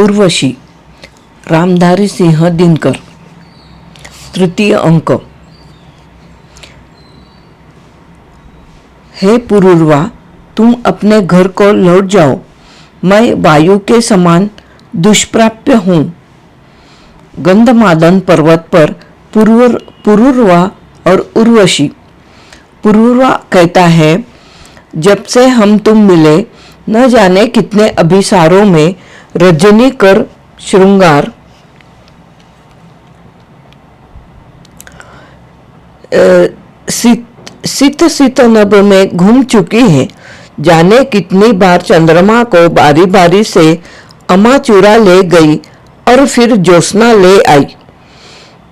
उर्वशी, रामधारी सिंह दिनकर। तृतीय अंक। हे पुरुरवा, तुम अपने घर को लौट जाओ। मैं वायु के समान दुष्प्राप्य हूँ। गंधमादन पर्वत पर पुरुरवा और उर्वशी। पुरुरवा कहता है, जब से हम तुम मिले न जाने कितने अभिसारों में रजनी कर श्रृंगार सित नभ में घूम चुकी है। जाने कितनी बार चंद्रमा को बारी बारी से अमा चुरा ले गई और फिर ज्योत्सना ले आई।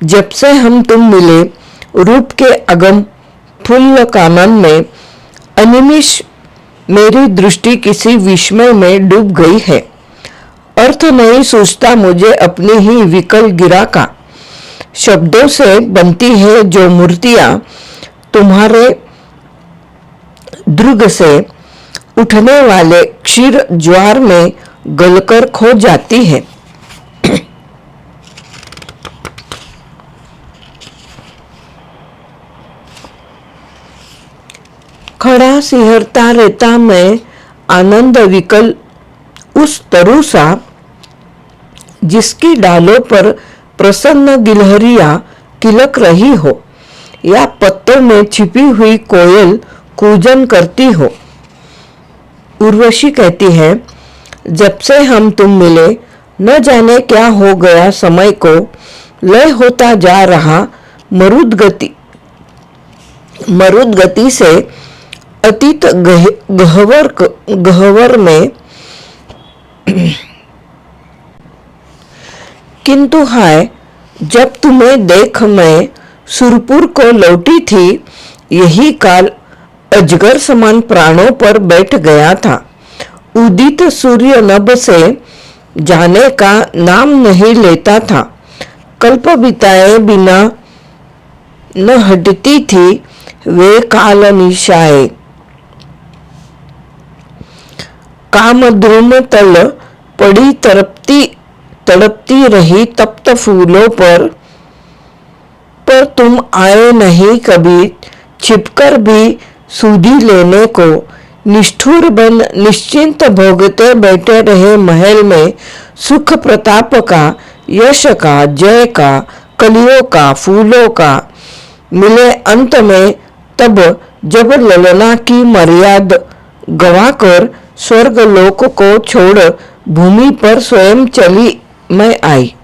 जब से हम तुम मिले रूप के अगम फुल्ल कानन में अनिमिष मेरी दृष्टि किसी विस्मय में डूब गई है। अर्थ नहीं सूझता मुझे अपनी ही विकल गिरा का। शब्दों से बनती है जो मूर्तियां तुम्हारे दृग से उठने वाले क्षीर ज्वार में गलकर खो जाती है। खड़ा सिहरता रहता मैं आनंद विकल उस तरु सा, जिसकी डालों पर प्रसन्न गिलहरियां किलक रही हो या पत्तों में छिपी हुई कोयल कूजन करती हो। उर्वशी कहती है, जब से हम तुम मिले न जाने क्या हो गया। समय को लय होता जा रहा मरुद गति से अतीत गह्वर में। किंतु हाय, जब तुम्हें देख मैं सुरपुर को लौटी थी, यही काल अजगर समान प्राणों पर बैठ गया था। उदित सूर्य नभ से जाने का नाम नहीं लेता था। कल्प बिताए बिना न हटती थी वे काल निशाए। कामद्रुम तल पड़ी तड़पती रही तप्त फूलों पर तुम आए नहीं कभी छिपकर भी सूधी लेने को। निष्ठुर बन निश्चिंत भोगते बैठे रहे महल में सुख प्रताप का, यश का, जय का, कलियों का, फूलों का। मिले अंत में तब जब ललना की मर्याद गवाकर स्वर्ग लोक को छोड़ भूमि पर स्वयं चली मैं आई।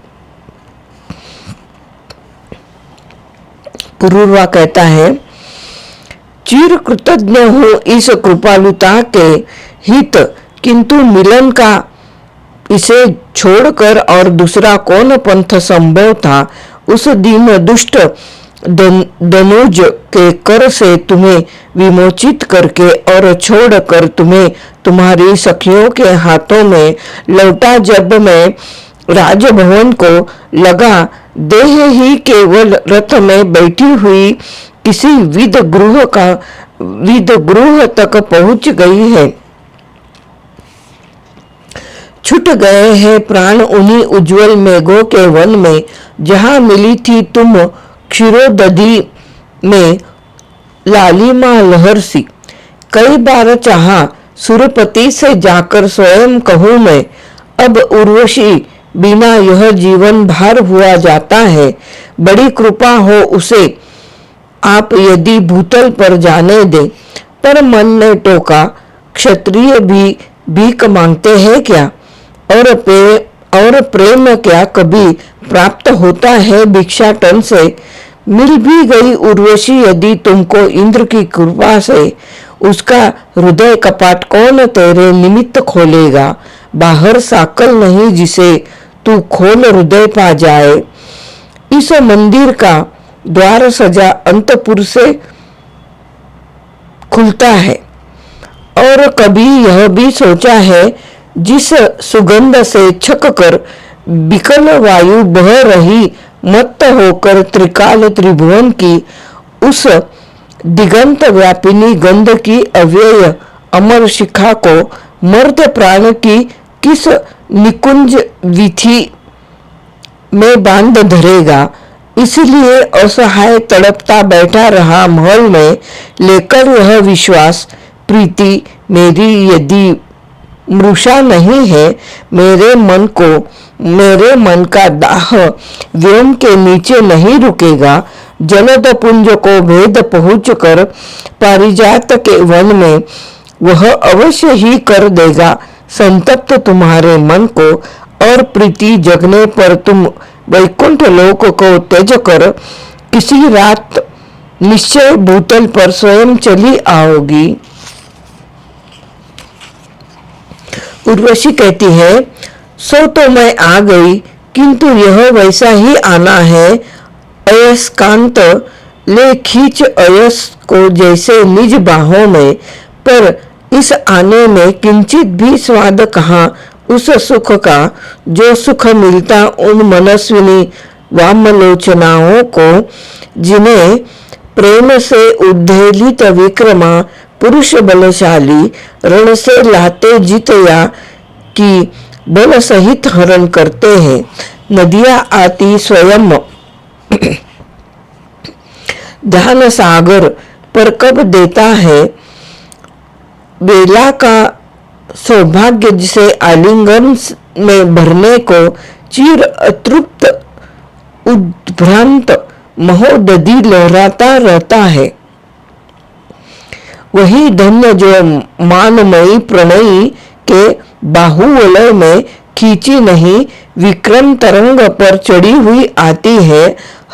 पुरुरवा कहता है, चिर कृतज्ञ हूँ इस कृपालुता के हित, किंतु मिलन का इसे छोड़कर और दूसरा कौन पंथ संभव था। उस दिन दुष्ट दनुज के कर से तुम्हें विमोचित करके और छोड़कर तुम्हें तुम्हारी सखियों के हाथों में लौटा। जब मैं राजभवन को लगा, देह ही केवल रथ में बैठी हुई किसी विद गृह तक पहुंच गई है। छूट गए हैं प्राण उन्हीं उज्जवल मेघों के वन में, जहां मिली थी तुम क्षीरोदधि में लालिमा लहर सी। कई बार चाहा सुरपति से जाकर स्वयं कहूं मैं, अब उर्वशी बिना यह जीवन भार हुआ जाता है। बड़ी कृपा हो उसे आप यदि भूतल पर जाने दे। पर मन ने टोका, क्षत्रिय भी भीख मांगते हैं क्या? और प्रेम क्या कभी प्राप्त होता है भिक्षाटन से? मिल भी गई उर्वशी यदि तुमको इंद्र की कृपा से, उसका हृदय कपाट कौन तेरे निमित्त खोलेगा? बाहर साकल नहीं जिसे तू खोल हृदय पा जाए। इस मंदिर का द्वार सजा अंतपुर से खुलता है। और कभी यह भी सोचा है, जिस सुगंध से छक कर विकल वायु बह रही मत्त होकर त्रिकाल त्रिभुवन की, उस दिगंत व्यापिनी गंध की अव्यय अमर शिखा को मर्द प्राण की किस निकुंज विधि में बांध धरेगा। इसलिए असहाय तड़पता बैठा रहा महल में, लेकर यह विश्वास प्रीति मेरी यदि मृषा नहीं है, मेरे मन का दाह व्योम के नीचे नहीं रुकेगा। जलद पुंज को भेद पहुंचकर पारिजात के वन में वह अवश्य ही कर देगा संतप्त तुम्हारे मन को, और प्रीति जगने पर तुम वैकुंठ लोक को त्यज कर किसी रात निश्चय भूतल पर स्वयं चली आओगी। उर्वशी कहती है, सो तो मैं आ गई, किंतु यह वैसा ही आना है। अयस्कांत ले खींच अयस को जैसे निज बाहों में, पर इस आने में किंचित भी स्वाद कहाँ उस सुख का जो सुख मिलता उन मनस्विनी वामलोचनाओं को, जिन्हें प्रेम से उद्वेलित विक्रमा पुरुष बलशाली रण से लाते जितया की बल सहित हरण करते हैं। नदियां आती स्वयं ध्यान सागर पर कब देता है, बेला का सौभाग्य जिसे आलिंगन में भरने को चिर अतृप्त उद्भ्रांत महोदधि लहराता रहता है। वही धन्य जो मानमयी प्रणयी के बाहुवलय में खींची नहीं विक्रम तरंग पर चढ़ी हुई आती है।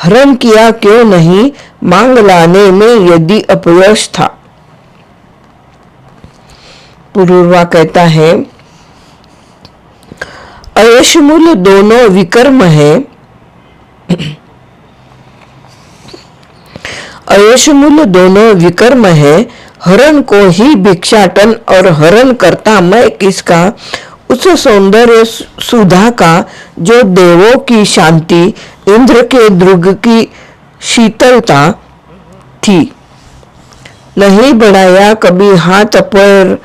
हरण किया क्यों नहीं मांग लाने में यदि अपयश था। पुरूरवा कहता है, अयशमूल दोनों विकर्म है। अयशमूल दोनों विकर्म है। हरण को ही भिक्षाटन और हरण करता मैं किसका। उस सौंदर्य सुधा का जो देवों की शांति, इंद्र के द्रुग की शीतलता थी। नहीं बढ़ाया कभी हाथ पैर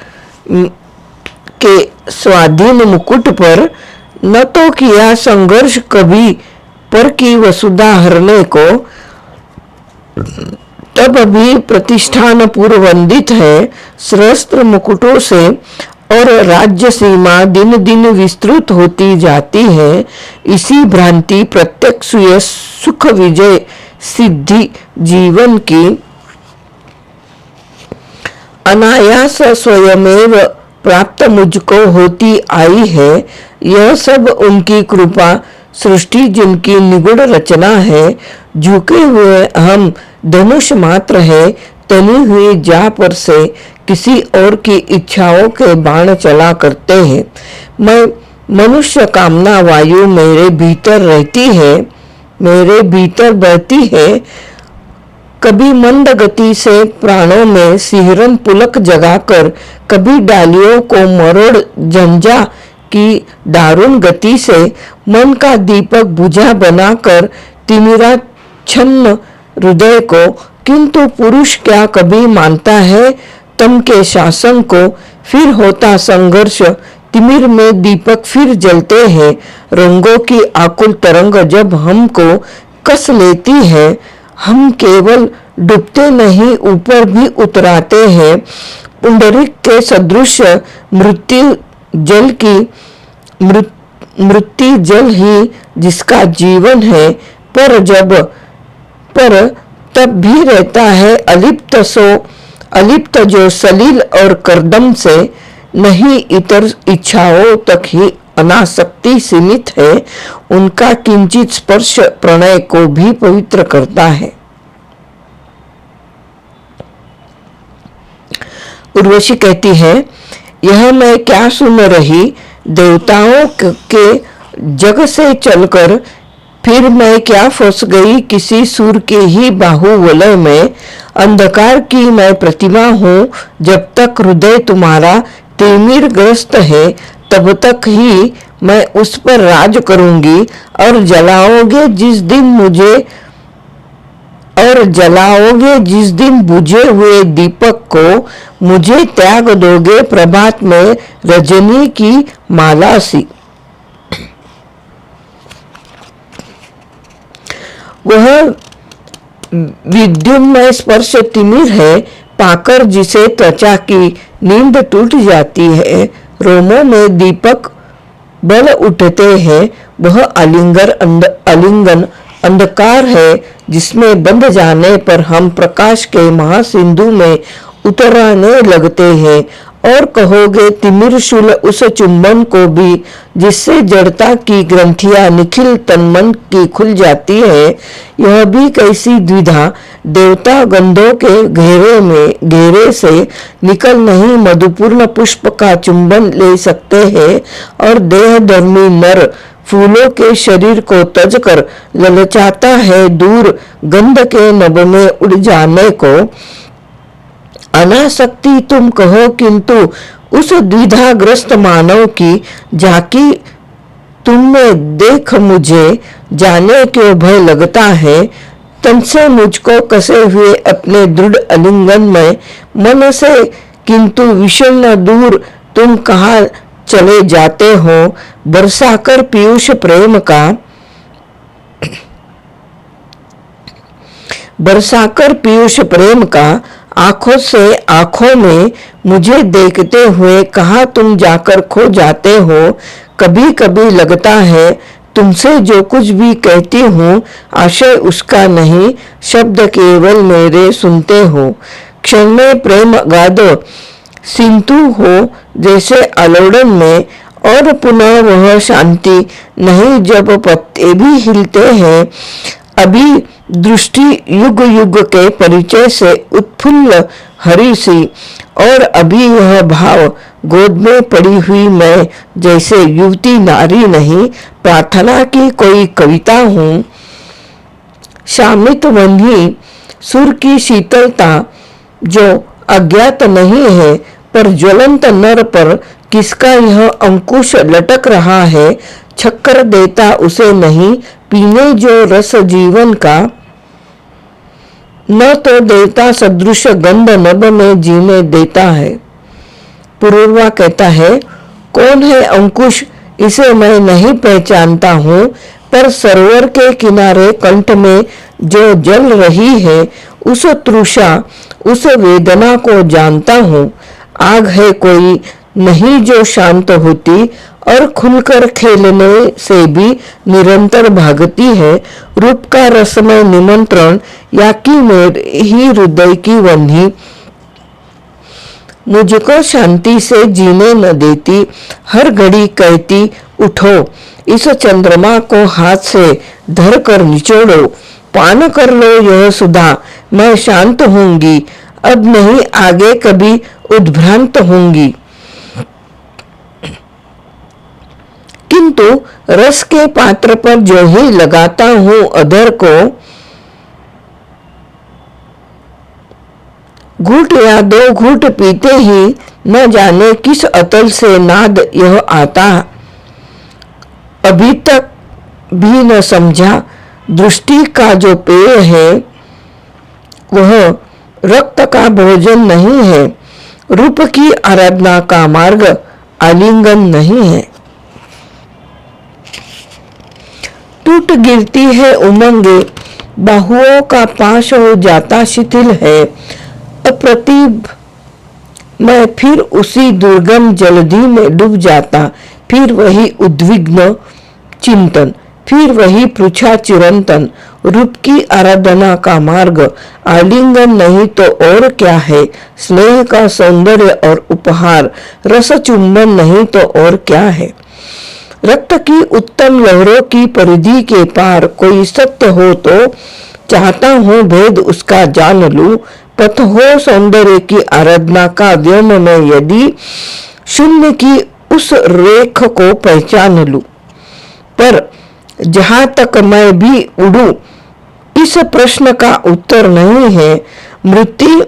के स्वाधीन मुकुट पर, न तो किया संघर्ष कभी पर की वसुधा हरने को। तब भी प्रतिष्ठान पूर्व वंदित है सहस्त्र मुकुटों से, और राज्य सीमा दिन दिन विस्तृत होती जाती है। इसी भ्रांति प्रत्यक्ष सुख विजय सिद्धि जीवन की अनायास स्वयमेव प्राप्त मुझको होती आई है। यह सब उनकी कृपा सृष्टि जिनकी निगूढ़ रचना है। झुके हुए हम धनुष मात्र है, तनी हुई जा पर से किसी और की इच्छाओं के बाण चला करते हैं। मैं मनुष्य कामना वायु मेरे भीतर रहती है, मेरे भीतर बहती है। कभी मंद गति से प्राणों में सिहरन पुलक जगाकर, कभी डालियों को मरोड़ झंझा की दारुण गति से मन का दीपक बुझा बनाकर तिमिरा छन्न हृदय को। किंतु पुरुष क्या कभी मानता है तम के शासन को। फिर होता संघर्ष, तिमिर में दीपक फिर जलते हैं। रंगों की आकुल तरंग जब हमको कस लेती है, हम केवल डूबते नहीं ऊपर भी उतराते हैं। पुंडरीक के सदृश मृत्यु जल ही जिसका जीवन है, पर तब भी रहता है अलिप्त जो सलील और करदम से नहीं इतर इच्छाओं तक ही अनासक्ति सीमित है। उनका किंचित स्पर्श प्रणय को भी पवित्र करता है। उर्वशी कहती है, यह मैं क्या सुन रही। देवताओं के जग से चलकर फिर मैं क्या फंस गई किसी सुर के ही बाहुवलय में। अंधकार की मैं प्रतिमा हूँ। जब तक हृदय तुम्हारा तिमिर ग्रस्त है, तब तक ही मैं उस पर राज करूंगी। और जलाओगे जिस दिन मुझे और जलाओगे जिस दिन बुझे हुए दीपक को, मुझे त्याग दोगे प्रभात में रजनी की माला सी। वह विद्युन्मय स्पर्श तिमिर है, पाकर जिसे त्वचा की नींद टूट जाती है। रोमों में दीपक बल उठते हैं, वह आलिंगन अंधकार है जिसमें बंध जाने पर हम प्रकाश के महासिंधु में उतरने लगते हैं। और कहोगे तिमिर शूल उस चुंबन को भी जिससे जड़ता की ग्रंथियां निखिल तन्मन की खुल जाती है। यह भी कैसी द्विधा, देवता गंधों के घेरे से निकल नहीं मधुपूर्ण पुष्प का चुंबन ले सकते हैं, और देह धर्मी नर फूलों के शरीर को तज कर ललचाता है दूर गंध के नभ में उड़ जाने को। अनासक्ति तुम कहो, किंतु उस द्विधाग्रस्त मानव की झांकी तुम में देख मुझे जाने क्यों भय लगता है। तन से मुझको कसे हुए अपने दृढ़ आलिंगन में मन से, किंतु विषण दूर तुम कहाँ चले जाते हो। बरसाकर पीयूष प्रेम का, बरसाकर पीयूष प्रेम का आंखों से आंखों में मुझे देखते हुए कहाँ तुम जाकर खो जाते हो। कभी कभी लगता है तुमसे जो कुछ भी कहती हूँ आशय उसका नहीं, शब्द केवल मेरे सुनते हो। क्षण में प्रेम गाद सिंतु हो जैसे आलोड़न में, और पुनः वह शांति नहीं जब पत्ते भी हिलते हैं। अभी दृष्टि युग युग के परिचय से उत्फुल्ल हरी सी, और अभी यह भाव गोद में पड़ी हुई मैं जैसे युवती नारी नहीं, प्रार्थना की कोई कविता हूँ। शामित वन्ही सुर की शीतलता जो अज्ञात नहीं है, पर ज्वलंत नर पर किसका यह अंकुश लटक रहा है। छक्कर देता उसे नहीं पीने जो रस जीवन का, न तो देवता सदृश गंध नभ में जीने देता है। पुरूरवा कहता है, कौन है अंकुश, इसे मैं नहीं पहचानता हूँ, पर सरोवर के किनारे कंठ में जो जल रही है उस तृषा उस वेदना को जानता हूँ। आग है कोई नहीं जो शांत होती, और खुलकर खेलने से भी निरंतर भागती है। रूप का रसमय निमंत्रण या कि मेरे ही हृदय की वन्ही मुझको शांति से जीने न देती। हर घड़ी कहती उठो, इस चंद्रमा को हाथ से धर कर निचोड़ो, पान कर लो यह सुधा, मैं शांत होंगी, अब नहीं आगे कभी उद्भ्रांत होंगी। किंतु रस के पात्र पर जो ही लगाता हूँ अधर को, घूट या दो घूट पीते ही न जाने किस अतल से नाद यह आता। अभी तक भी न समझा दृष्टि का जो पेय है वह रक्त का भोजन नहीं है, रूप की आराधना का मार्ग आलिंगन नहीं है। टूट गिरती है उमंगे, बाहुओं का पाश हो जाता शिथिल है। अप्रतिभ मैं फिर उसी दुर्गम जलधि में डूब जाता, फिर वही उद्विग्न चिंतन, फिर वही पृछा चिरंतन। रूप की आराधना का मार्ग आलिंगन नहीं तो और क्या है, स्नेह का सौंदर्य और उपहार रस चुंबन नहीं तो और क्या है। रक्त की उत्तम लहरों की परिधि के पार कोई सत्य हो तो चाहता हूँ भेद उसका जान लूं। पथ हो सौंदर्य की आराधना का व्योम में यदि शून्य की उस रेख को पहचान लूं। पर जहां तक मैं भी उड़ूं इस प्रश्न का उत्तर नहीं है। मृत्यु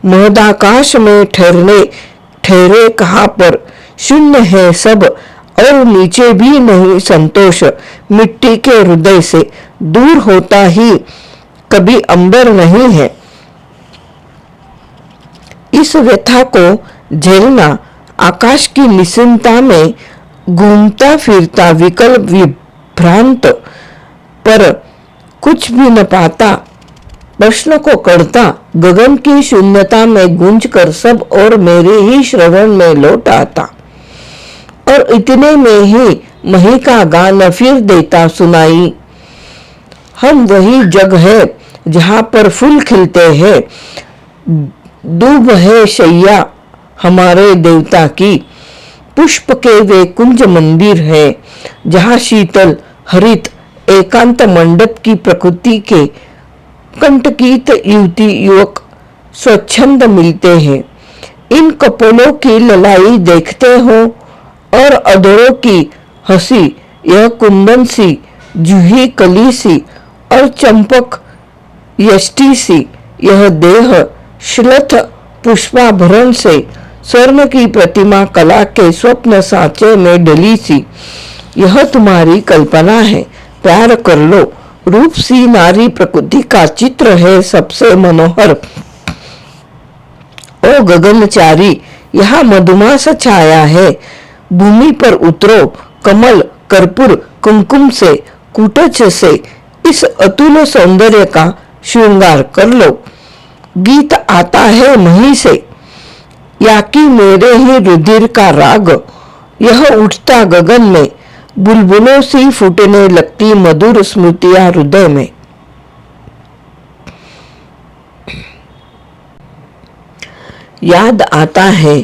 महदाकाश में ठहरे कहाँ पर, शून्य है सब और नीचे भी नहीं संतोष। मिट्टी के हृदय से दूर होता ही कभी अंबर नहीं है। इस व्यथा को झेलना आकाश की निश्चिंतता में घूमता फिरता विकल विभ्रांत पर कुछ भी न पाता प्रश्न को करता गगन की शून्यता में गूंज कर सब और मेरे ही श्रवण में लौट आता और इतने में ही मही का गान फिर देता सुनाई। हम वही जग है जहाँ पर फूल खिलते हैं, दूब है शैया हमारे देवता की, पुष्प के वे कुंज मंदिर है जहाँ शीतल हरित एकांत मंडप की प्रकृति के कंटकीत युवती युवक स्वच्छंद मिलते हैं। इन कपोलों की ललाई देखते हो और अधरों की हंसी, यह कुंदन सी जूही कली सी और चंपक यष्टि सी यह देह श्लथ पुष्पाभरण से स्वर्ण की प्रतिमा कला के स्वप्न साँचे में डली सी, यह तुम्हारी कल्पना है, प्यार कर लो। रूप सी नारी प्रकृति का चित्र है सबसे मनोहर। ओ गगनचारी, यहाँ मधुमास छाया है, भूमि पर उतरो, कमल कर्पूर कुमकुम से कुटच से इस अतुल सौंदर्य का श्रृंगार कर लो। गीत आता है मही से, या कि मेरे ही रुधिर का राग, यह उठता गगन में, बुलबुलों सी फूटने लगती मधुर स्मृतियां हृदय में। याद आता है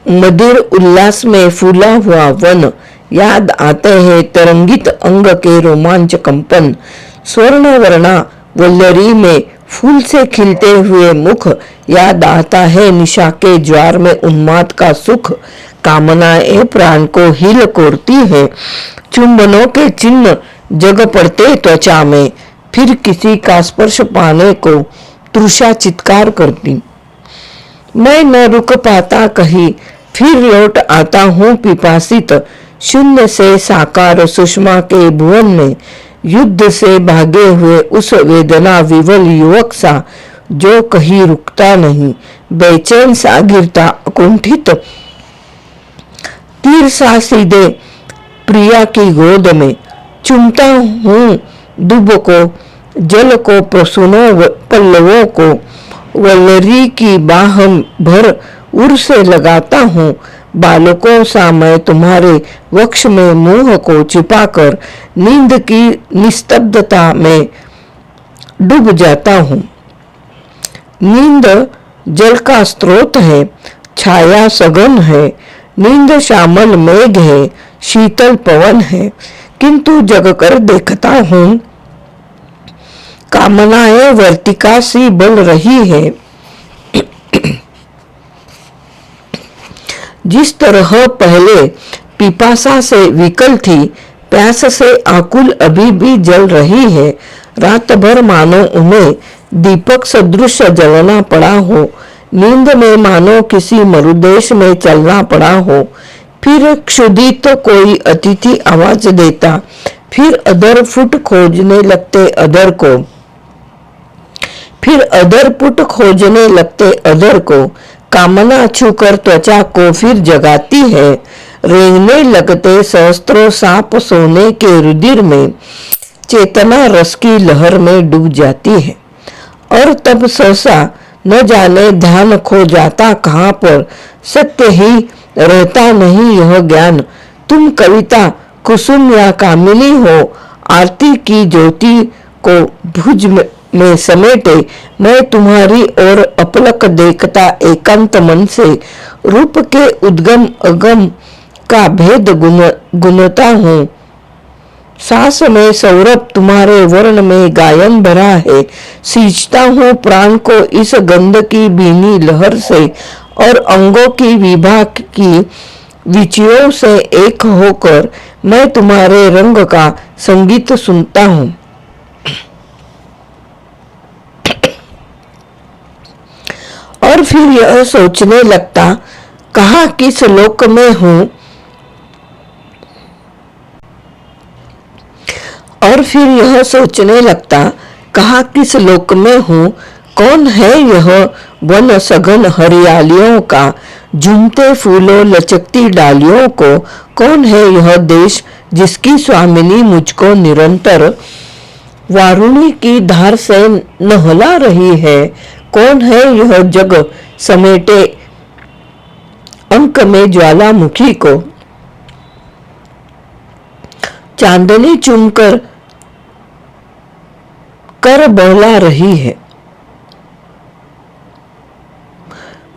मदिर उल्लास में फूला हुआ वन, याद आते हैं तरंगित अंग के रोमांच कंपन, स्वर्ण वर्णा वल्लरी में फूल से खिलते हुए मुख, याद आता है निशा के ज्वार में उन्माद का सुख। कामनाएं प्राण को हिल कोरती है, चुंबनों के चिन्ह जग पड़ते त्वचा में, फिर किसी का स्पर्श पाने को तृषा चित्कार करती। मैं न रुक पाता कहीं, फिर लौट आता हूँ पिपासित, शून्य से साकार सुषमा के भुवन में, युद्ध से भागे हुए उस वेदना विवल युवक सा जो कहीं रुकता नहीं, बेचैन सा गिरता अकुंठित तीर सा सीधे प्रिया की गोद में, चुमता हूँ दुब को, जल को, प्रसूनों पल्लवों को, वल्लरी की बाह भर उर से लगाता हूँ, बालकों सा मैं तुम्हारे वक्ष में मुंह को छिपाकर नींद की निस्तब्धता में डूब जाता हूँ। नींद जल का स्रोत है, छाया सघन है, नींद श्यामल मेघ है, शीतल पवन है, किंतु जग कर देखता हूँ कामनाएं वर्तिका सी बल रही है। जिस तरह पहले पिपासा से विकल थी, प्यास से आकुल अभी भी जल रही है। रात भर मानो उन्हें दीपक सदृश जलना पड़ा हो, नींद में मानो किसी मरुदेश में चलना पड़ा हो। फिर क्षुधित तो कोई अतिथि आवाज देता, फिर अधर फुट खोजने लगते अधर को, फिर अधर पुट खोजने लगते अधर को। कामना छूकर त्वचा को फिर जगाती है, रेंगने लगते सहस्त्रों सांप सोने के रुधिर में, चेतना रस की लहर में डूब जाती है। और तब सहसा न जाने ध्यान खो जाता कहाँ पर, सत्य ही रहता नहीं यह ज्ञान। तुम कविता कुसुम या कामिनी हो, आरती की ज्योति को भुज में समेटे मैं तुम्हारी ओर अपलक देखता एकांत मन से, रूप के उद्गम अगम का भेद गुनता हूँ। सांस में सौरभ तुम्हारे वर्ण में गायन भरा है, सींचता हूँ प्राण को इस गंध की भीनी लहर से, और अंगों की विभा की विचियों से एक होकर मैं तुम्हारे रंग का संगीत सुनता हूँ। और फिर यह सोचने लगता कहाँ किस लोक में हूँ, और फिर यह सोचने लगता कहा किस लोक में हूँ, कौन है यह वन सघन हरियालियों का, झूमते फूलों लचकती डालियों को, कौन है यह देश जिसकी स्वामिनी मुझको निरंतर वारुणी की धार से नहला रही है, कौन है यह जग समेटे अंक में ज्वालामुखी को चांदनी चुमकर कर बहला रही है।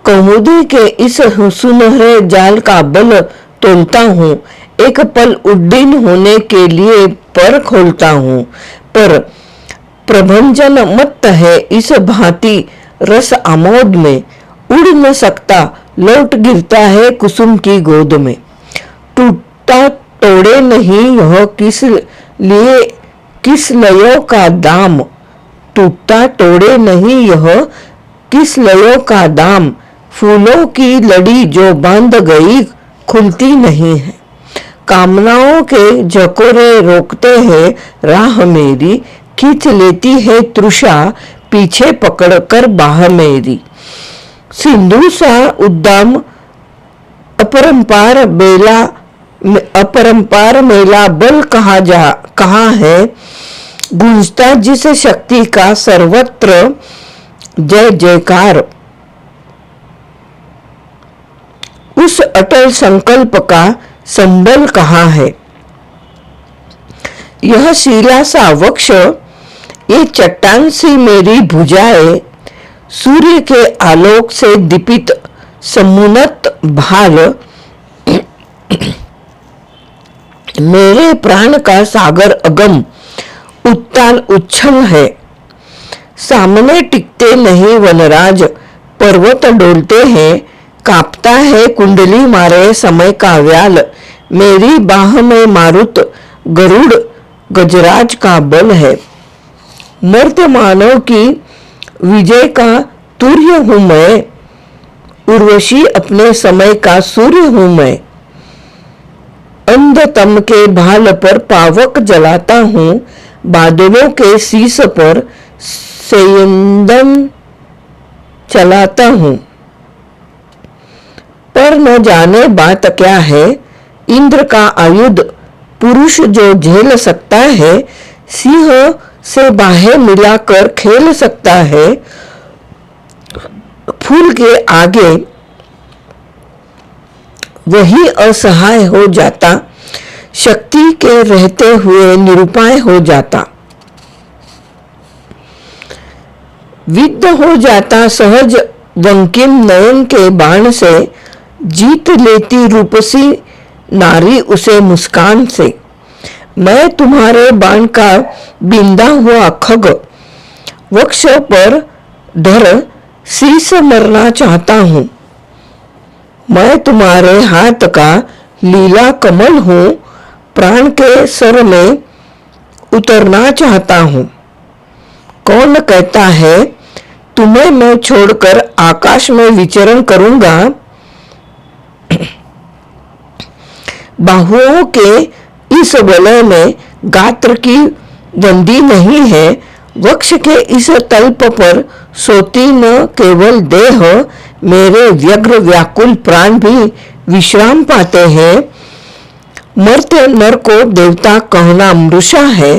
कौमुदी के इस सुनहरे जाल का बल तोलता हूँ, एक पल उड्डीन होने के लिए पर खोलता हूँ, पर प्रभंजन मत है इस भांति रस आमोद में, उड़ न सकता लौट गिरता है कुसुम की गोद में। टूटा तोड़े नहीं यह किस लिए किस लयों का दाम, टूटा तोड़े नहीं यह किस लयों का दाम, फूलों की लड़ी जो बांध गई खुलती नहीं है। कामनाओं के झकोरे रोकते हैं राह मेरी, खींच लेती है तृषा पीछे पकड़कर बाह मेरी। सिंधु सा उद्दाम अपरंपार मेला बल कहाँ है, गूंजता जिस शक्ति का सर्वत्र जय जयकार, उस अटल संकल्प का संबल कहाँ है। यह शीला सा वक्ष, ये चट्टान सी मेरी भुजाएं, सूर्य के आलोक से दीपित समुन्नत भाल, मेरे प्राण का सागर अगम उत्ताल उच्छल है। सामने टिकते नहीं वनराज, पर्वत डोलते हैं, कांपता है कुंडली मारे समय का व्याल, मेरी बाह में मारुत गरुड़ गजराज का बल है। मर्त मानव की विजय का तुर्य हूं मैं, उर्वशी अपने समय का सूर्य हूं मैं। अंधतम के भाल पर पावक जलाता हूं, बादलों के शीश पर सेयंदन चलाता हूं। पर न जाने बात क्या है, इंद्र का आयुध पुरुष जो झेल सकता है, सिंह से बाहें मिलाकर खेल सकता है। फूल के आगे वही असहाय हो जाता, शक्ति के रहते हुए निरुपाय हो जाता। विद्ध हो जाता सहज वंकिम नयन के बाण से, जीत लेती रूपसी नारी उसे मुस्कान से। मैं तुम्हारे बाण का बिंदा हुआ खग, वक्ष पर धर शीश मरना चाहता हूँ। मैं तुम्हारे हाथ का लीला कमल हूँ, प्राण के सर में उतरना चाहता हूँ। कौन कहता है तुम्हें मैं छोड़कर आकाश में विचरण करूंगा। बाहुओं के इस वलय में गात्र की बंदी नहीं है, वक्ष के इस तल्प पर सोती न केवल देह, मेरे व्यग्र व्याकुल प्राण भी विश्राम पाते हैं। मर्त्य नर को देवता कहना मृषा है।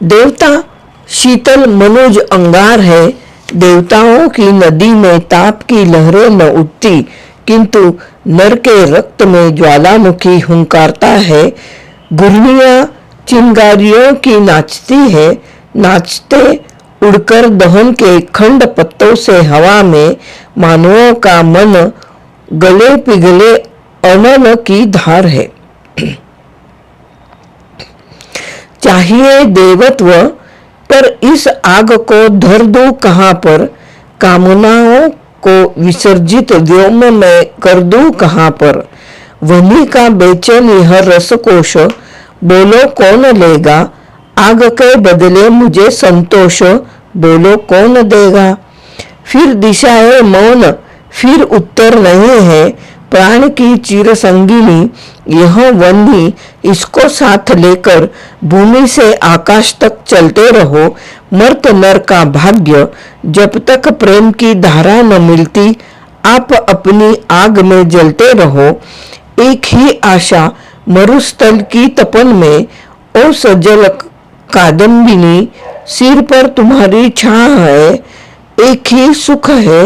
देवता शीतल मनुज अंगार है, देवताओं की नदी में ताप की लहरें न उठती, किंतु नर के रक्त में ज्वालामुखी हुंकारता है। घुर्नियां चिंगारियों की नाचती है, नाचते उड़कर दहन के खंड पत्तों से हवा में, मानवों का मन गले पिघले अनल की धार है। चाहिए देवत्व, पर इस आग को धर दूं कहां पर, कामनाओं को विसर्जित व्योम में कर दूं कहां पर। वनी का बेचैन यह रसकोश, बोलो कौन लेगा, आग के बदले मुझे संतोष, बोलो कौन देगा। फिर दिशाएं मौन, फिर उत्तर नहीं है, प्राण की चिर संगिनी यह वन ही, इसको साथ लेकर भूमि से आकाश तक चलते रहो। मर्त नर का भाग्य, जब तक प्रेम की धारा न मिलती आप अपनी आग में जलते रहो। एक ही आशा मरुस्थल की तपन में, ओ सजल कादम्बिनी, सिर पर तुम्हारी छां है, एक ही सुख है,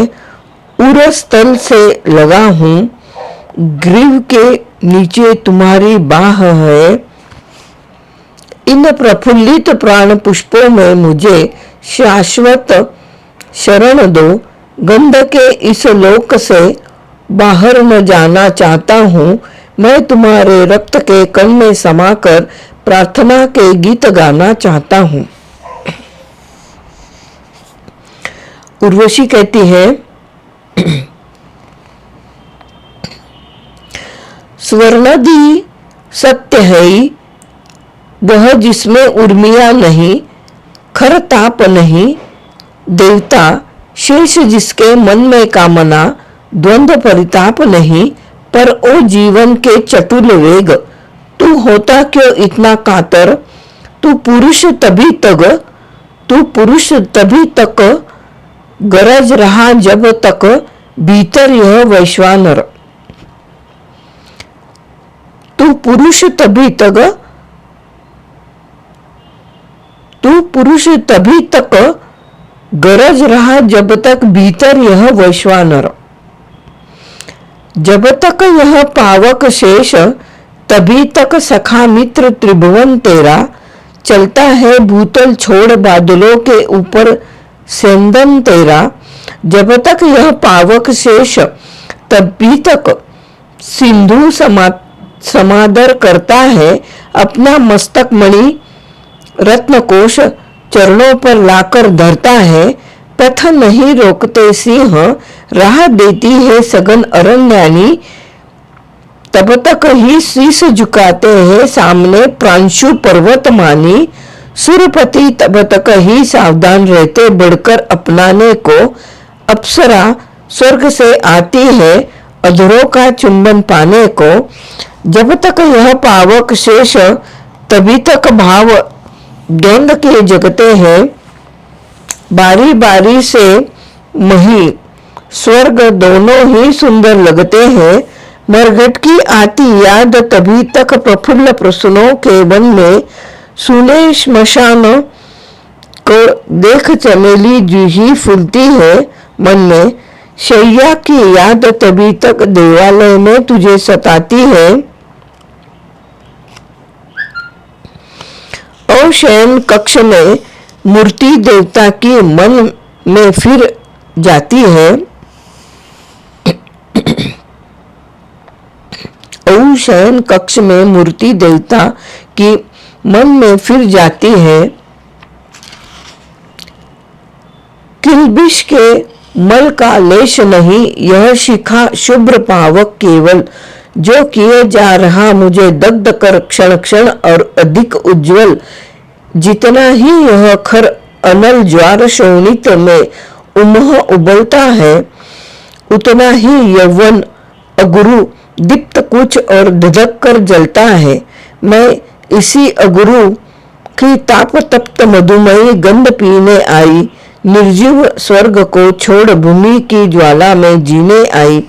उरस्थल से लगा हूं, ग्रीव के नीचे तुम्हारी बाह है। इन प्रफुल्लित प्राण पुष्पों में मुझे शाश्वत शरण दो। गंध के इस लोक से बाहर न जाना चाहता हूं। मैं तुम्हारे रक्त के कण में समाकर प्रार्थना के गीत गाना चाहता हूं। उर्वशी कहती है, स्वर्णदि सत्य है वह जिसमें उर्मिया नहीं, खर ताप नहीं, देवता शेष जिसके मन में कामना, द्वंद्व परिताप नहीं, पर ओ जीवन के चटुल वेग। तू होता क्यों इतना कातर, तू पुरुष तभी तक गरज रहा जब तक भीतर यह वैश्वानर। तू पुरुष तभी तक गरज रहा जब तक भीतर यह वैश्वानर। जब तक यह पावक शेष, तभी तक सखा मित्र त्रिभुवन तेरा। चलता है भूतल छोड़ बादलों के ऊपर सेंदन तेरा। जब तक यह पावक शेष, तभी तक सिंधु समादर करता है अपना मस्तक मणि रत्नकोश चरणों पर लाकर धरता है। पथ नहीं रोकते सिंह, राह देती है सघन अरण्यानी। तब तक ही शीश झुकाते हैं सामने प्रांशु पर्वत मानी। सुरपति तब तक ही सावधान रहते बढ़कर अपनाने को। अप्सरा स्वर्ग से आती है अधरों का चुंबन पाने को। जब तक यह पावक शेष, तभी तक भाव द्वंद्व के जगते हैं। बारी बारी से मही स्वर्ग दोनों ही सुंदर लगते हैं। मरघट की आती याद तभी तक प्रफुल्ल प्रसन्नों के वन में। सुने श्मशान को देख चमेली जूही फूलती है मन में। शैया की याद तभी तक देवालय में तुझे सताती है। और शयन कक्ष में मूर्ति देवता की मन में फिर जाती है। और शयन कक्ष में मूर्ति देवता की मन में फिर जाती है। किल्बिश के मल का लेश नहीं, यह शिखा शुभ्र पावक केवल। जो किए जा रहा मुझे दग्ध कर क्षण क्षण और अधिक उज्जवल। जितना ही यह खर अनल ज्वार शोणित में उमह उबलता है, उतना ही यौवन अगुरु दीप्त कुछ और धधक कर जलता है। मैं इसी अगुरु की ताप तप्त मधुमयी गंध पीने आई। निर्जीव स्वर्ग को छोड़ भूमि की ज्वाला में जीने आई।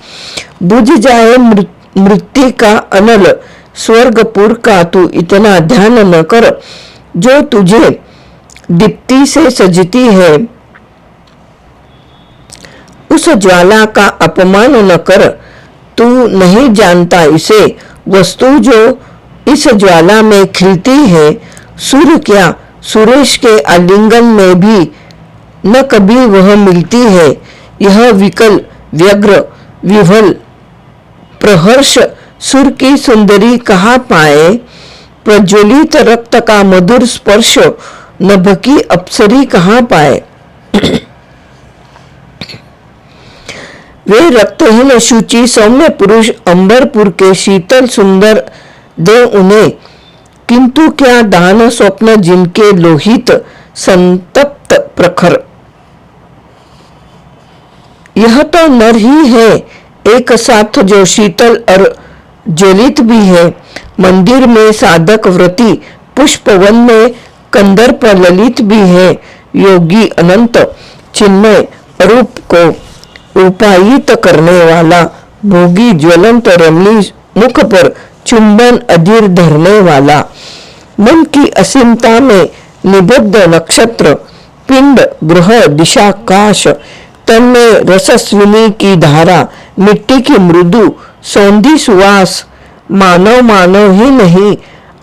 बुझ जाए मृत्यु का अनल स्वर्गपुर का तू इतना ध्यान न कर। जो तुझे दीप्ति से सजती है, उस ज्वाला का अपमान न कर। तू नहीं जानता इसे, वस्तु जो इस ज्वाला में खिलती है। सूर्य क्या, सुरेश के आलिंगन में भी न कभी वह मिलती है। यह विकल व्यग्र विह्वल प्रहर्ष सुर की सुंदरी कहाँ पाए। प्रज्वलित रक्त का मधुर स्पर्श नभ की अप्सरी कहाँ पाए। वे रक्तहीन शुचि सौम्य पुरुष अंबरपुर के शीतल सुंदर दे उन्हें, किंतु क्या दान स्वप्न जिनके लोहित संतप्त प्रखर। यह तो नर ही है, एक साथ जो शीतल और ज्वलित भी है। मंदिर में साधक व्रती, पुष्पवन में कंदर्प ललित भी है। योगी अनंत चिन्मय रूप को उपायित करने वाला, भोगी ज्वलंत रमणी मुख पर चुंबन अधीर धरने वाला, मन की असीमता में निबद्ध नक्षत्र, पिंड ग्रह दिशाकाश, तन में रसस्विनी की धारा, मिट्टी की मृदु सौंधी सुवास, मानव मानव ही नहीं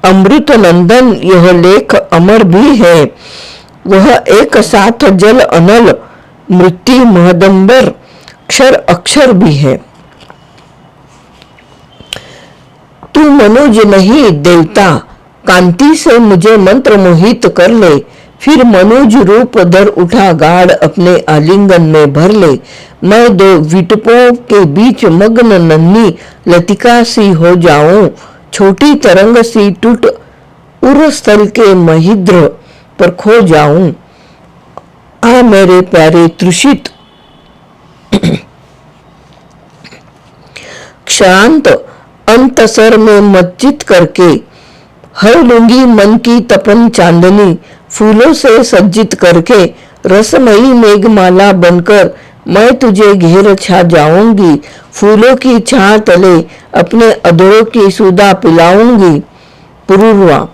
अमृत नंदन यह लेख अमर भी है। वह एक साथ जल अनल, मृत्यु महदंबर, क्षर अक्षर भी है। तू मनुज नहीं देवता, कांति से मुझे मंत्र मोहित कर ले। फिर मनुज रूप धर उठा गाढ़ अपने आलिंगन में भर ले। मैं दो विटपों के बीच मग्न नन्ही लतिका सी हो जाऊं, छोटी तरंग सी टूट उर स्थल के महिद्र पर खो जाऊं। आ मेरे प्यारे तृषित शांत अंतसर में मज्जित करके हर लूंगी मन की तपन चांदनी, फूलों से सज्जित करके रसमयी मेघमाला बनकर मैं तुझे घेर छा जाऊंगी। फूलों की छां तले अपने अधरों की सुधा पिलाऊंगी। पुरुरवा,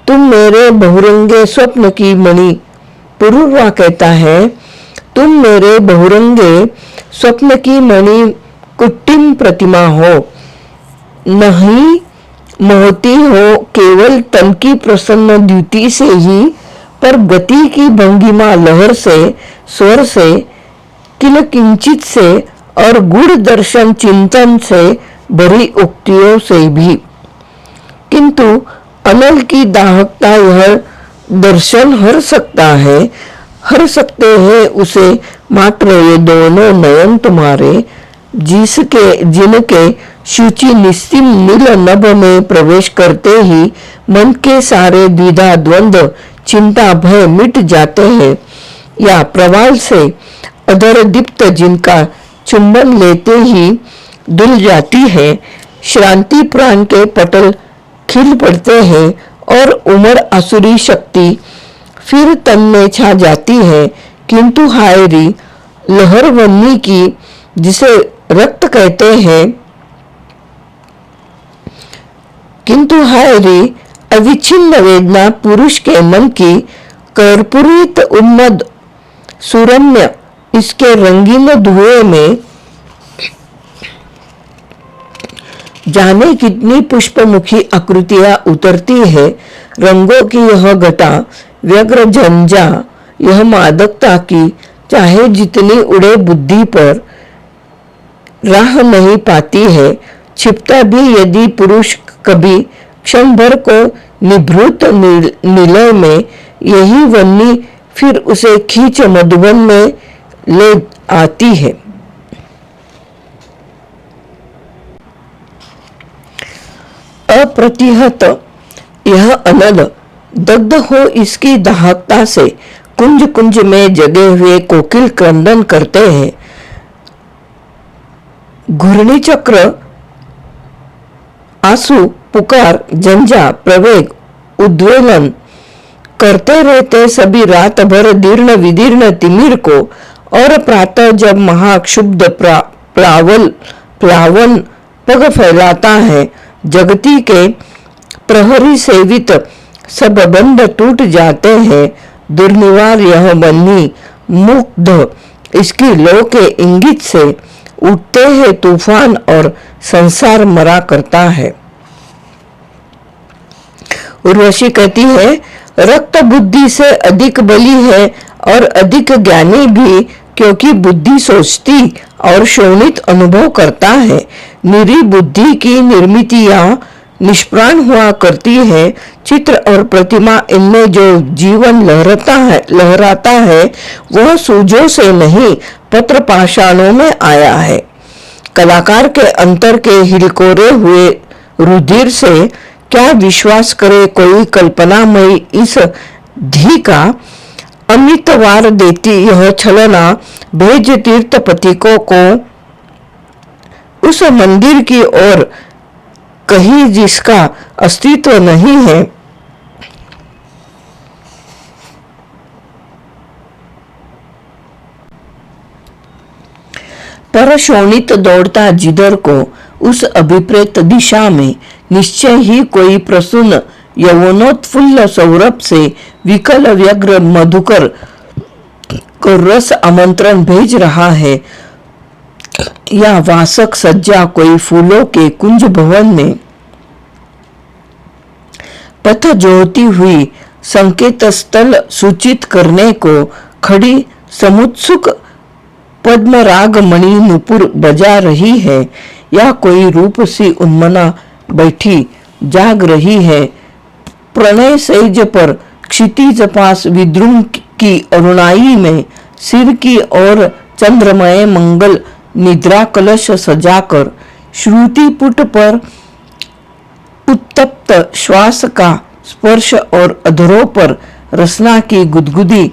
तुम मेरे बहुरंगे स्वप्न की मणि। पुरुरवा कहता है, तुम मेरे बहुरंगे स्वप्न की मणि कुट्टिम प्रतिमा हो, नहीं मोहती हो केवल तन की प्रसन्न द्युति से ही, पर गति की भंगिमा लहर से, स्वर से, किलकिंचित से और गुड़ दर्शन चिंतन से भरी उक्तियों से भी। किंतु अनल की दाहकता यह दर्शन हर सकता है, हर सकते हैं उसे मात्र ये दोनों नयन तुम्हारे, जिनके शुचि निस्सीम नील नभ में प्रवेश करते ही मन के सारे द्विधा द्वंद्व चिंता भय मिट जाते हैं। या प्रवाल से अधर दीप्त जिनका चुंबन लेते ही धुल जाती है, श्रांति प्राण के पटल खिल पड़ते हैं और उमड़ आसुरी शक्ति फिर तन में छा जाती है। किंतु हाय री लहर वन्नी की, जिसे रक्त कहते हैं, किंतु हाय रे अविच्छिन्न वेदना पुरुष के मन की कर्पूरित उन्मद सुरम्य, इसके रंगीन धुएं में जाने कितनी पुष्पमुखी आकृतियां उतरती है। रंगों की यह घटा, व्यग्र झंझा, यह मादकता की चाहे जितनी उड़े बुद्धि पर राह नहीं पाती है। छिपता भी यदि पुरुष कभी क्षण भर को निभृत निलय में, यही वन्नी फिर उसे खींच मधुबन में ले आती है। अप्रतिहत यह अनल दग्ध हो इसकी दाहकता से कुंज कुंज में जगे हुए कोकिल क्रंदन करते हैं। घूर्णी चक्र, आंसू, पुकार, जंजा, प्रवेग, उद्वेलन करते रहते सभी रात भर दीर्ण विदीर्ण तिमिर को, और प्रातः जब महाक्षुब्ध प्लावन पग फैलाता है, जगती के प्रहरी सेवित सब बंध टूट जाते हैं। दुर्निवार यह बन्नी मुग्ध इसकी लो के इंगित से उठते हैं तूफान और संसार मरा करता है। उर्वशी कहती है, रक्त बुद्धि से अधिक बली है और अधिक ज्ञानी भी, क्योंकि बुद्धि सोचती और शोणित अनुभव करता है। निरी बुद्धि की निर्मितियां निष्प्राण हुआ करती है। चित्र और प्रतिमा, इनमें जो जीवन लहराता है वह सूजों से नहीं पत्र पाषाणों में आया है। कलाकार के अंतर के हिलकोरे हुए रुधिर से क्या विश्वास करे कोई कल्पनामयी इस धी का। अमित वार देती यह छलना भेज तीर्थ पथिकों को उस मंदिर की ओर कहीं जिसका अस्तित्व नहीं है, पर शोणित दौड़ता जिधर को उस अभिप्रेत दिशा में निश्चय ही कोई प्रसून यौवनोत्फुल्ल सौरभ से विकल व्यग्र मधुकर को रस आमंत्रण भेज रहा है, या वासक सज्जा कोई फूलों के कुंज भवन में पथ जोहती हुई संकेत स्थल सूचित करने को खड़ी समुत्सुक पद्मराग मणि नुपुर बजा रही है, या कोई रूप सी उन्मना बैठी जाग रही है प्रणय सेज पर क्षितिज पास विद्रुम की अरुणाई में सिर की ओर चंद्रमय मंगल निद्रा कलश सजाकर श्रुति पुट पर उत्तप्त श्वास का स्पर्श और अधरों पर रसना की गुदगुदी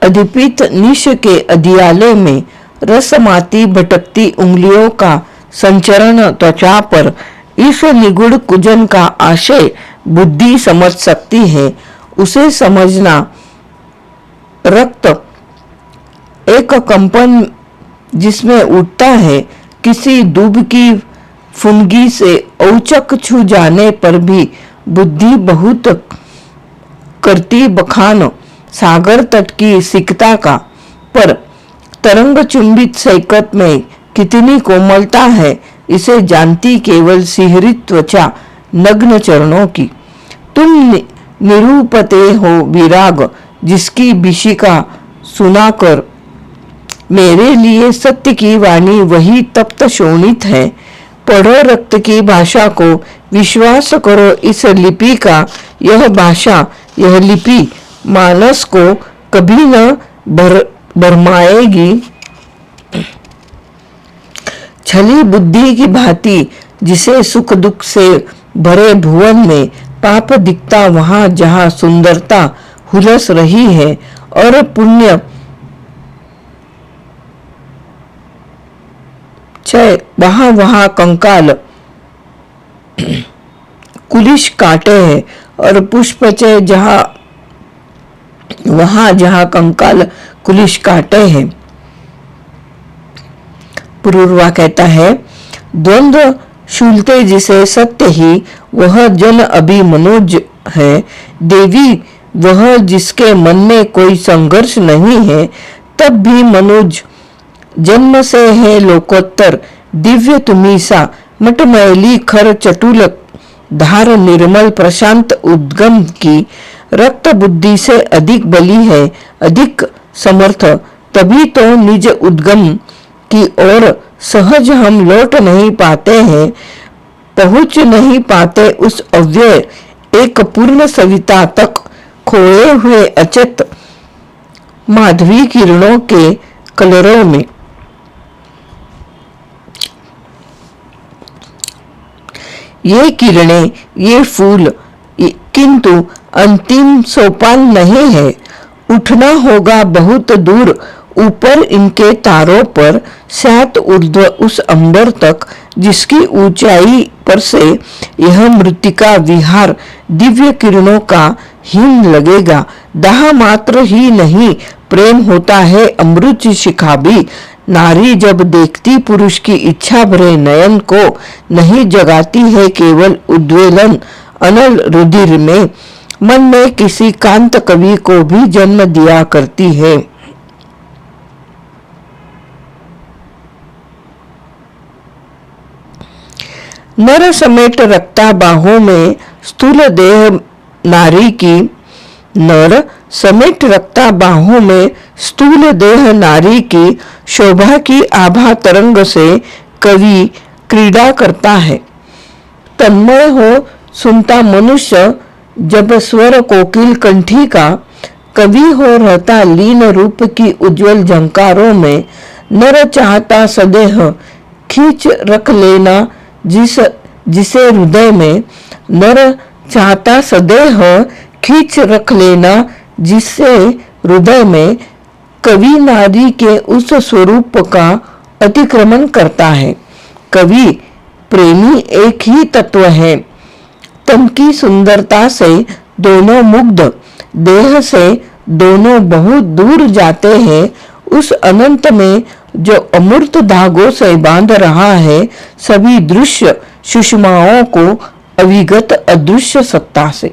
अधिपित निश के अधियाले में रसमाती भटकती उंगलियों का संचरण त्वचा पर इस निगुड़ कुजन का आशय बुद्धि समझ सकती है। उसे समझना रक्त एक कंपन जिसमें उठता है, किसी दूब की फुनगी से औचक छू जाने पर भी बुद्धि बहुत करती बखान सागर तट की सिकता का, पर तरंग चुंबित सैकत में कितनी कोमलता है इसे जानती केवल सिहरित त्वचा नग्न चरणों की। तुम निरूपते हो विराग जिसकी बिशिका सुनाकर मेरे लिए सत्य की वाणी वही तप्त शोणित है। पढ़ो रक्त की भाषा को, विश्वास करो इस लिपि का, यह भाषा यह लिपि मानस को कभी न भरमाएगी। छली बुद्धि की भांति जिसे सुख दुख से भरे भुवन में पाप दिखता वहां जहां सुंदरता हुलस रही है और पुण्य क्षय वहां वहां कंकाल कुलिश काटे हैं, और पुष्पचय जहां वहां जहां कंकाल कुलिश काटे हैं। पुरुरवा कहता है, द्वंद्व शूलते जिसे सत्य ही वह जन अभी मनोज है। देवी वह जिसके मन में कोई संघर्ष नहीं है, तब भी मनोज जन्म से है लोकोत्तर। दिव्य तुम्ही सा मटमैली खर चटुल धार निर्मल प्रशांत उद्गम की रक्त बुद्धि से अधिक बली है, अधिक समर्थ। तभी तो निज उद्गम की ओर सहज हम लौट नहीं पाते हैं, पहुंच नहीं पाते उस अव्यय एक पूर्ण सविता तक, खोए हुए अचेत माधवी किरणों के कलरों में। ये किरणें, ये फूल किंतु अंतिम सोपान नहीं है। उठना होगा बहुत दूर ऊपर इनके तारों पर, सात ऊर्ध्व उस अंबर तक जिसकी ऊंचाई पर से यह मृतिका विहार दिव्य किरणों का हिम लगेगा। दाह मात्र ही नहीं, प्रेम होता है अमृत शिखा भी। नारी जब देखती पुरुष की इच्छा भरे नयन को, नहीं जगाती है केवल उद्वेलन अनल रुधिर में, मन में किसी कांत कवि को भी जन्म दिया करती है। नर समेट रखता बाहों में स्थूल देह नारी की, नर समेट रखता बाहों में स्थूल देह नारी की शोभा की आभा तरंग से कवि क्रीड़ा करता है। तन्मय हो सुनता मनुष्य जब स्वर कोकिल कंठी का, कवि हो रहता लीन रूप की उज्जवल झंकारों में। नर चाहता सदेह खींच रख लेना जिसे हृदय में, नर चाहता सदेह खींच रख लेना जिसे हृदय में। कवि नारी के उस स्वरूप का अतिक्रमण करता है। कवि प्रेमी एक ही तत्व है। तन की सुंदरता से दोनों मुग्ध, देह से दोनों बहुत दूर जाते हैं। उस अनंत में जो अमूर्त धागों से बांध रहा है सभी दृश्य सुषमाओं को अविगत अदृश्य सत्ता से।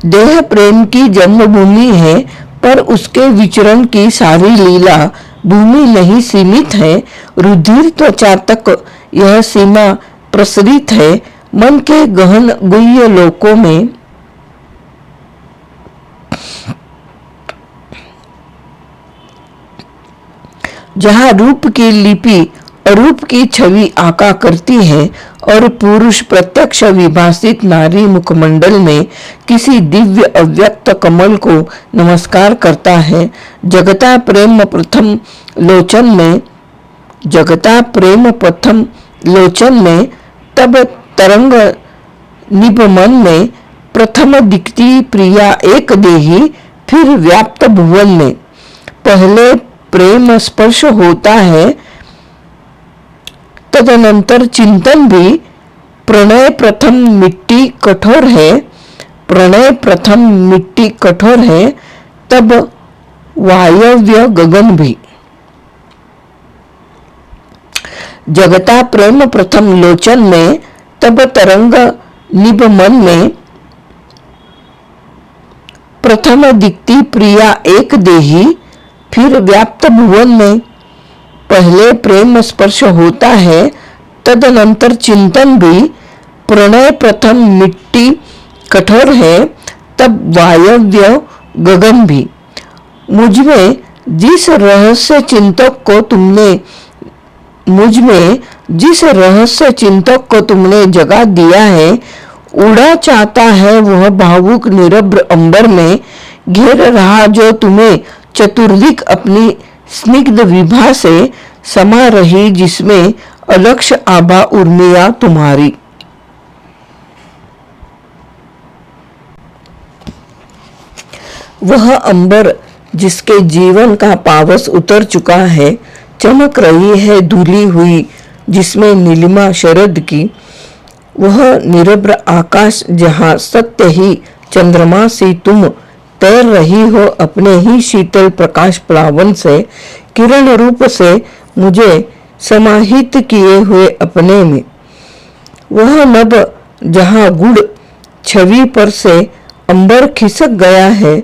देह प्रेम की जन्मभूमि है, पर उसके विचरण की सारी लीला भूमि नहीं सीमित है। रुधिर त्वचा तक यह सीमा प्रसरित है। मन के गहन गुह्य लोकों में जहाँ रूप की लिपि अरूप की छवि आका करती है और पुरुष प्रत्यक्ष विभासित नारी मुखमंडल में किसी दिव्य अव्यक्त कमल को नमस्कार करता है। जगता प्रेम प्रथम लोचन में तब तरंग निभ मन में प्रथम दिखती प्रिया एक देही फिर व्याप्त भुवन में। पहले प्रेम स्पर्श होता है, तदनंतर चिंतन भी। प्रणय प्रथम मिट्टी कठोर है, तब वायव्य गगन भी। जगता प्रेम प्रथम लोचन में तब तरंग निभ मन में प्रथम दिखती प्रिया एक देही फिर व्याप्त भुवन में। पहले प्रेम स्पर्श होता है, तदनंतर चिंतन भी। प्रणय प्रथम मिट्टी कठोर है, तब वायव्य गगन भी। मुझमें जिस रहस्य चिंतक को तुमने जगा दिया है, उड़ा चाहता है वह भावुक निरभ्र अंबर में। घेर रहा जो तुम्हें चतुर्दिक अपनी स्निग्ध विभा से, समा रही जिसमें अलक्ष्य आभा उर्मिया तुम्हारी। वह अंबर जिसके जीवन का पावस उतर चुका है, चमक रही है धुली हुई जिसमें नीलिमा शरद की। वह निरभ्र आकाश जहाँ सत्य ही चंद्रमा सी तुम तैर रही हो अपने ही शीतल प्रकाश प्लावन से, किरण रूप से मुझे समाहित किए हुए अपने में। वह नभ जहाँ गुड़ छवि पर से अंबर खिसक गया है,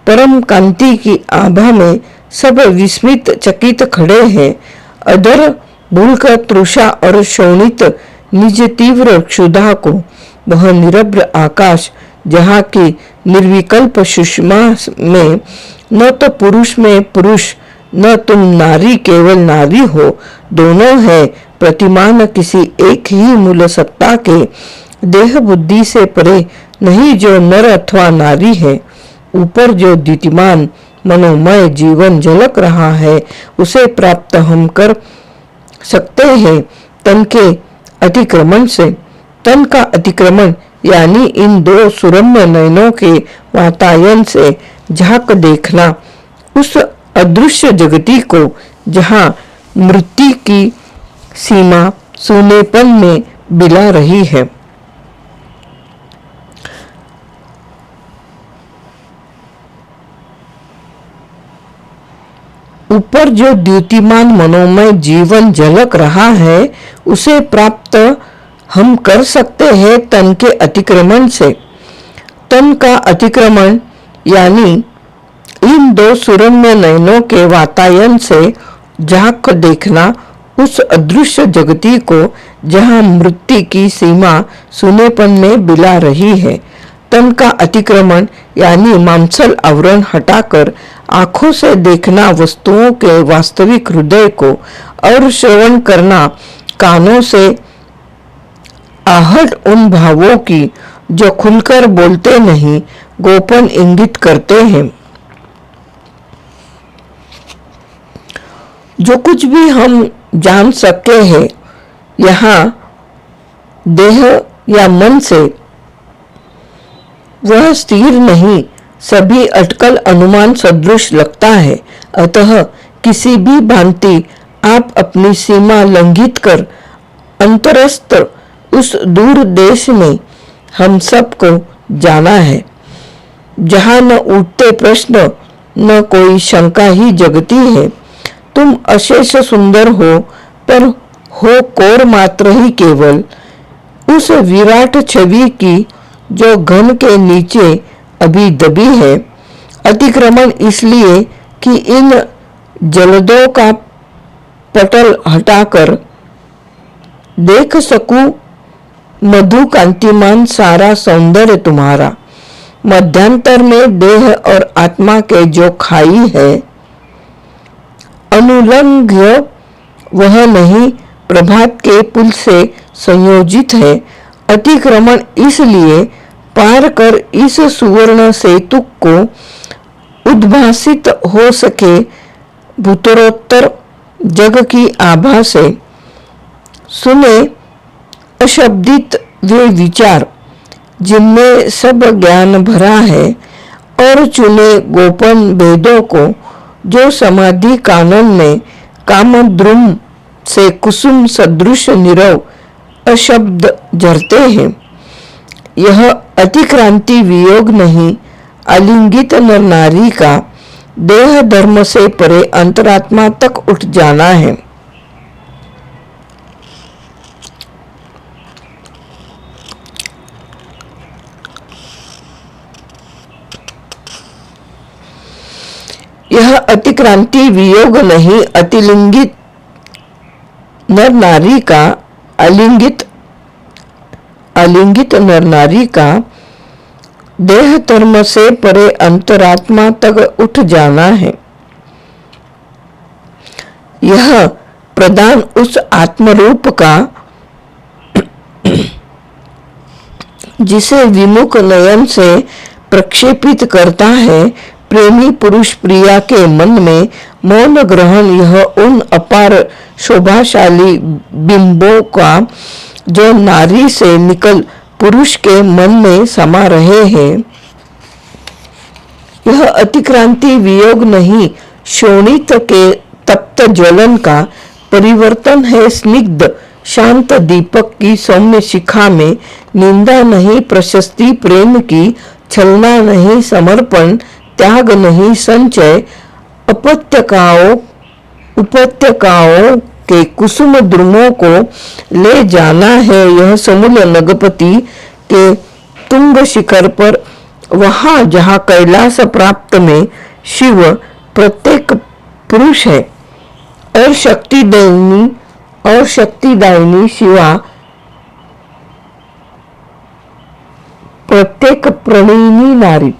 परम कांति की आभा में सब विस्मित चकित खड़े हैं। अधर भूलकर तृषा और शोणित निज तीव्र क्षुधा को। वह निरभ्र आकाश जहाँ की निर्विकल्प सुषमा में न तो पुरुष में पुरुष, न तुम नारी केवल नारी हो, दोनों है प्रतिमान किसी एक ही मूल सत्ता के। देह बुद्धि से परे नहीं जो नर अथवा नारी है। ऊपर जो द्युतिमान मनोमय जीवन झलक रहा है, उसे प्राप्त हम कर सकते हैं तन के अतिक्रमण से। तन का अतिक्रमण यानी इन दो सुरम्य नयनों के वातायन से झांक देखना उस अदृश्य जगती को जहाँ मृत्यु की सीमा सूनेपन में बिला रही है। ऊपर जो द्युतिमान मनोमय जीवन झलक रहा है, उसे प्राप्त हम कर सकते हैं तन के अतिक्रमण से। तन का अतिक्रमण यानी इन दो सुरम्य नयनों के वातायन से झांक देखना उस अदृश्य जगती को जहाँ मृत्यु की सीमा सुनेपन में बिला रही है। तन का अतिक्रमण यानी मांसल आवरण हटाकर आंखों से देखना वस्तुओं के वास्तविक हृदय को, और श्रवण करना कानों से आहट उन भावों की जो खुलकर बोलते नहीं, गोपन इंगित करते हैं। जो कुछ भी हम जान सके हैं यहाँ देह या मन से, वह स्थिर नहीं, सभी अटकल अनुमान सदृश लगता है। अतः किसी भी भांति आप अपनी सीमा लंघित कर अंतरस्थ उस दूर देश में हम सबको जाना है, जहाँ न उठते प्रश्न न कोई शंका ही जगती है। तुम अशेष सुंदर हो, पर हो कोर मात्र ही केवल उस विराट छवि की जो घन के नीचे अभी दबी है। अतिक्रमण इसलिए कि इन जलदों का पटल हटाकर देख सकूं मधु कांतिमान सारा सौंदर्य तुम्हारा। मध्यांतर में देह और आत्मा के जो खाई है, अनुलंघ्य वह नहीं, प्रभात के पुल से संयोजित है। अतिक्रमण इसलिए पार कर इस सुवर्ण सेतु को उद्भासित हो सके भूतरोत्तर जग की आभा से। सुने अशब्दित वे विचार जिनमें सब ज्ञान भरा है, और चुने गोपन वेदों को जो समाधि कानन में कामद्रुम से कुसुम सदृश नीरव अशब्द झरते हैं। यह अतिक्रांति वियोग नहीं, आलिंगित नर नारी का देह धर्म से परे अंतरात्मा तक उठ जाना है। यह अतिक्रांति वियोग नहीं, अतिलिंगित नर नारी का आलिंगित नर नारी का देह धर्म से परे अंतरात्मा तक उठ जाना है। यह प्रदान उस आत्मरूप का जिसे विमुख नयन से प्रक्षेपित करता है। प्रेमी पुरुष प्रिया के मन में मौन ग्रहण यह उन अपार शोभाशाली बिंबों का जो नारी से निकल पुरुष के मन में समा रहे हैं। यह अतिक्रांति वियोग नहीं, शोणित के तप्त ज्वलन का परिवर्तन है स्निग्ध शांत दीपक की सौम्य शिखा में। निंदा नहीं प्रशस्ति प्रेम की, छलना नहीं समर्पण, त्याग नहीं संचय, उपत्यकाओं के कुसुम द्रुमों को ले जाना है यह समूल नगपति के तुंग शिखर पर, वहां जहां कैलाश प्राप्त में शिव प्रत्येक पुरुष है और शक्तिदायिनी शिवा प्रत्येक प्रणयिनी नारी।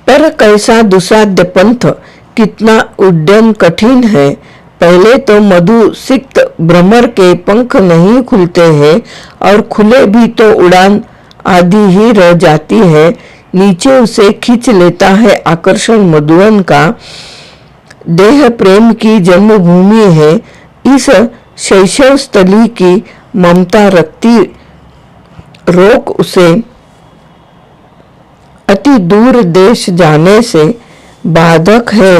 पर कैसा दुसाध्य पंथ, कितना उड्डयन कठिन है। पहले तो मधु सिक्त भ्रमर के पंख नहीं खुलते हैं, और खुले भी तो उड़ान आदि ही रह जाती है। नीचे उसे खींच लेता है आकर्षण मधुवन का। देह प्रेम की जन्मभूमि है, इस शैशव स्थली की ममता रखती रोक उसे अति दूर देश जाने से बाधक है।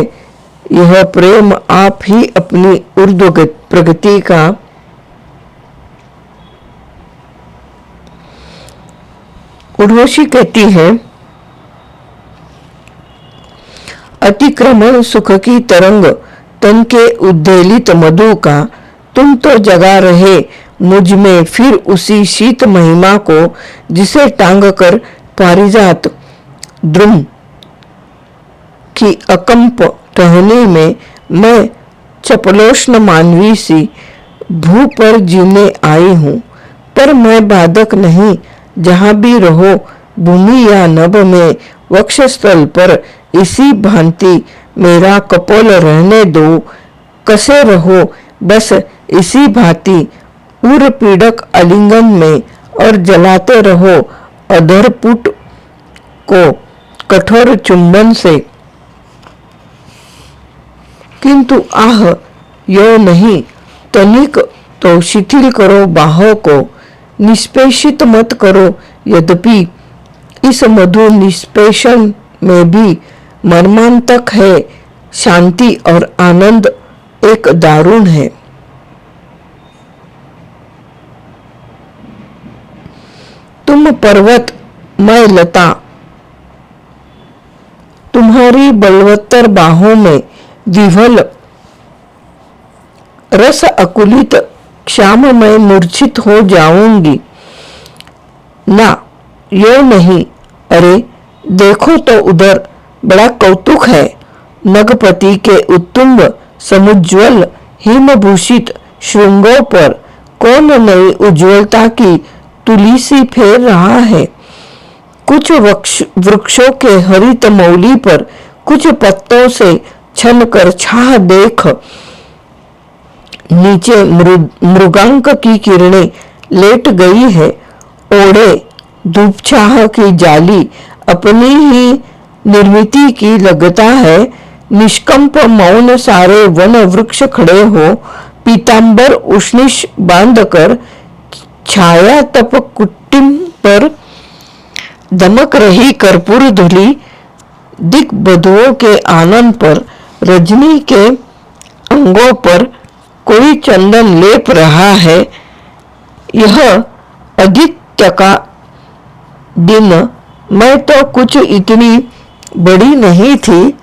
यह प्रेम आप ही अपनी ऊर्ध्व प्रगति का उर्वशी कहती है। अतिक्रमण सुख की तरंग तन के उद्वेलित मधु का, तुम तो जगा रहे मुझ में फिर उसी शीत महिमा को, जिसे टांग कर पारिजात द्रुम की अकंप टहनी में मैं चपलोष्ण मानवी सी भू पर जीने आई हूँ। पर मैं बाधक नहीं, जहाँ भी रहो भूमि या नभ में वक्षस्थल पर इसी भांति मेरा कपोल रहने दो। कसे रहो बस इसी भांति उर पीड़क आलिंगन में, और जलाते रहो अधरपुट को कठोर चुंबन से। किंतु आह यो नहीं, तनिक तो शिथिल करो बाहों को, निष्पेषित मत करो। यद्यपि इस मधुर निष्पेषण में भी मर्मांतक है, शांति और आनंद एक दारुण है। तुम पर्वत, मैं लता, तुम्हारी बलवत्तर बाहों में विह्वल रस अकुलित क्षाम में मूर्छित हो जाऊंगी। ना, यो नहीं, अरे देखो तो उधर, बड़ा कौतुक है। नगपति के उत्तुंग समुज्वल हिमभूषित श्रृंगों पर कौन नई उज्ज्वलता की तुली सी फेर रहा है। कुछ वृक्षों के हरित मौली पर कुछ पत्तों से छन कर छाह देख, नीचे मृगांक की किरणें लेट गई है। ओढ़े धूपछाह की जाली अपनी ही निर्मिति की लगता है। निष्कंप मौन सारे वन वृक्ष खड़े हो, पीतांबर उष्णिश बांधकर छाया तप कुटिम पर दमक रही कर्पूर धुली दिग्बधुओं के आनंद पर, रजनी के अंगों पर कोई चंदन लेप रहा है। यह आदित्य का दिन, मैं तो कुछ इतनी बड़ी नहीं थी,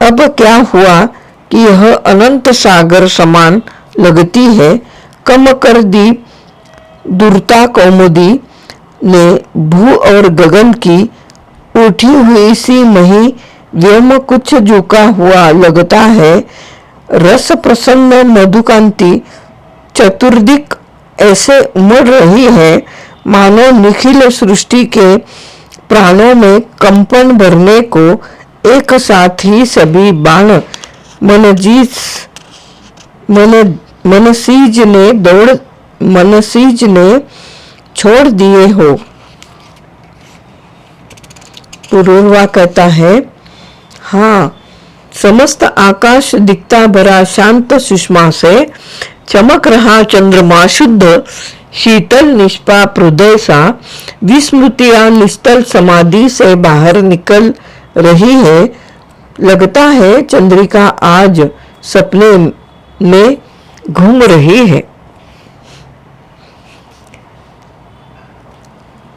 अब क्या हुआ कि यह अनंत सागर समान लगती है। कम कर दी दुर्ता कौमुदी ने भू और गगन की उठी हुई सी मही व्योम कुछ झुका हुआ लगता है। रस प्रसन्न मधुकांति चतुर्दिक ऐसे उमड़ रही है, मानो निखिल सृष्टि के प्राणों में कंपन भरने को एक साथ ही सभी बाण मनसीज ने छोड़ दिए हो। पुरूरवा कहता है, हाँ, समस्त आकाश दिखता भरा शांत सुषमा से, चमक रहा चंद्रमा शुद्ध शीतल निष्पाप हृदय सा, विस्मृतियां निस्तल समाधि से बाहर निकल रही है। लगता है चंद्रिका आज सपने में घूम रही है।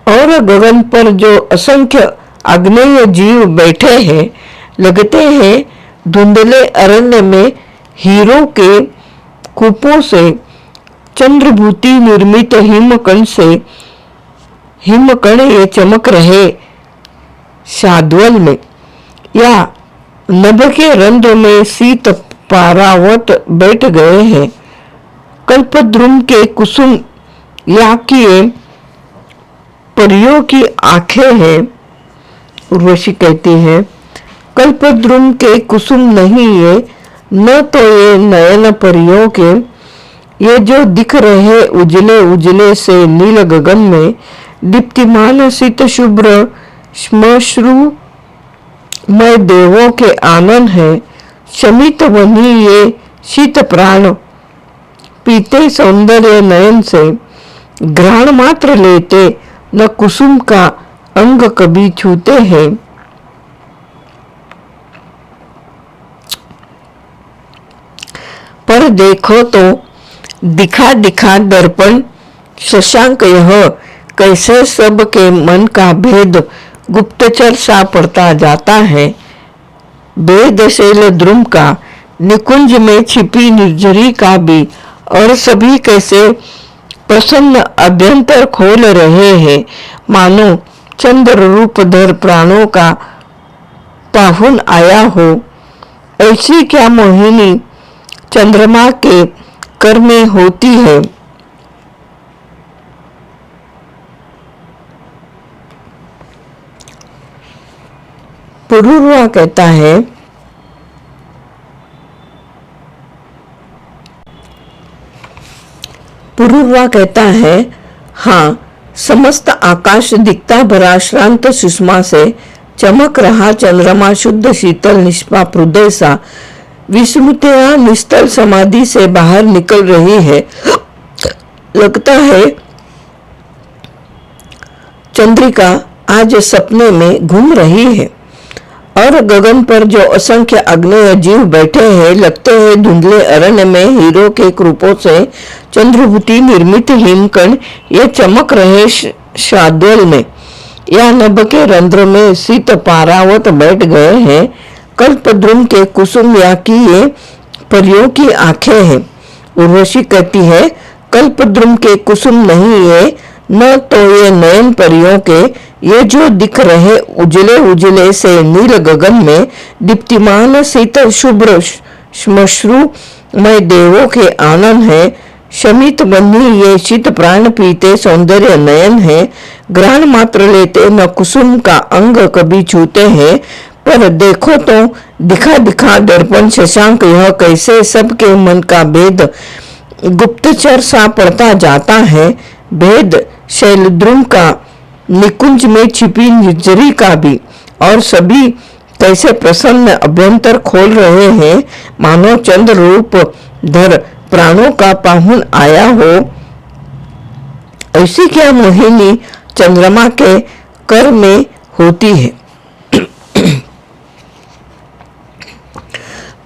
और गगन पर जो असंख्य आग्नेय जीव बैठे हैं, लगते हैं धुंधले अरण्य में हीरों के कूपों से चंद्रभूति निर्मित हिमकण ये चमक रहे शाद्वल में, या नभ के रंध्र में शीत पारावत बैठ गए हैं। कल्पद्रुम के कुसुम या किए परियों की आंखें हैं। उर्वशी कहती है, कल्पद्रुम के कुसुम नहीं ये, न तो ये नयन परियों के, ये जो दिख रहे उजले उजले से नील गगन में दीप्तिमान शीत शुभ्र श्मश्रु मय देवों के आनन है। शमित वनी ये शीत प्राण पीते सौंदर्य नयन से, घ्राण मात्र लेते न कुसुम का अंग कभी छूते हैं। पर देखो तो दिखा दिखा दर्पण शशांक यह कैसे सब के मन का भेद गुप्तचर सा पड़ता जाता है। बेदशैल द्रुम का, निकुंज में छिपी निर्झरी का भी, और सभी कैसे प्रसन्न अभ्यंतर खोल रहे हैं, मानो चंद्र रूपधर प्राणों का पाहुन आया हो। ऐसी क्या मोहिनी चंद्रमा के कर में होती है। पुरूरवा कहता है, हाँ, समस्त आकाश दिखता भरा श्रांत सुषमा से, चमक रहा चंद्रमा शुद्ध शीतल निष्पाप हृदय सा, विस्मृतियां निस्तल समाधि से बाहर निकल रही है। लगता है चंद्रिका आज सपने में घूम रही है। और गगन पर जो असंख्य अग्नेय जीव बैठे हैं, लगते हैं धुंधले अरण्य में हीरो के क्रूपों से चंद्रभूति निर्मित हिमकण ये चमक रहे शाद्वल में, या नभ के रंध्र में शीत पारावत बैठ गए हैं। कल्पद्रुम के कुसुम या की ये परियों की आंखें हैं। उर्वशी कहती है, कल्पद्रुम के कुसुम नहीं ये, न तो ये नयन परियों के, ये जो दिख रहे उजले उजले से नील गगन में दीप्तिमान शीतल शुभ्र श्मश्रुमय देवों के आनंद है। शमित बंधी ये शीत प्राण पीते सौंदर्य नयन है। ग्रहण मात्र लेते न कुसुम का अंग कभी छूते हैं। पर देखो तो दिखा दिखा दर्पण शशांक, यह कैसे सबके मन का भेद गुप्तचर सा पड़ता जाता है। भेद शैलद्रुम का, निकुंज में छिपी निर्जरी का भी। और सभी कैसे प्रसन्न अभ्यंतर खोल रहे हैं, मानो चंद्र रूप धर प्राणों का पाहुन आया हो। ऐसी क्या मोहिनी चंद्रमा के कर में होती है।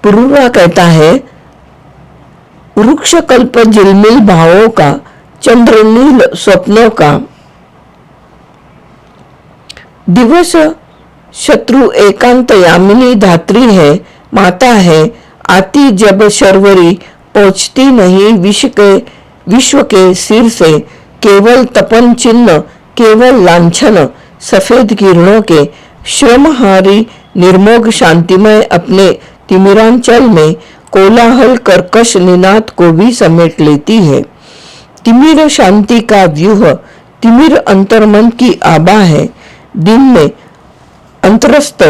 पूर्वा कहता है, वृक्ष कल्प झिलमिल भावों का, चंद्र नील स्वप्नों का। दिवस शत्रु एकांत यामिनी धात्री है, माता है आती जब शर्वरी, पहुंचती नहीं विश्व के सिर से। केवल तपन चिन्ह, केवल लांछन सफेद किरणों के। श्रमहारी निर्मोग शांतिमय अपने तिमिरांचल में कोलाहल कर्कश निनाद को भी समेट लेती है। तिमिर शांति का व्यूह, तिमिर अंतर्मन की आभा है। दिन में अंतरस्थ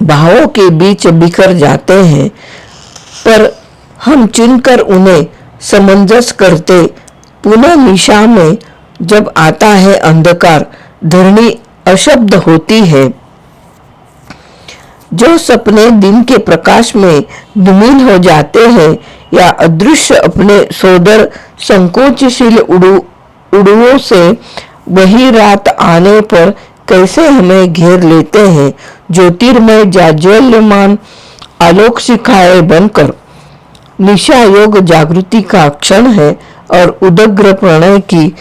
भावों के बीच बिखर जाते हैं, पर हम चुनकर उन्हें समंजस करते। पुनः निशा में जब आता है अंधकार, धरणी अशब्द होती है। जो सपने दिन के प्रकाश में धूमिल हो जाते हैं, या अदृश्य अपने सोदर संकोचशील उड़ुओं से वही रात आने पर कैसे हमें घेर लेते हैं, ज्योतिर्मय जाज्वल्यमान आलोक शिखाएं बनकर। निशा योग जागृति का क्षण है और उदग्र प्रणय की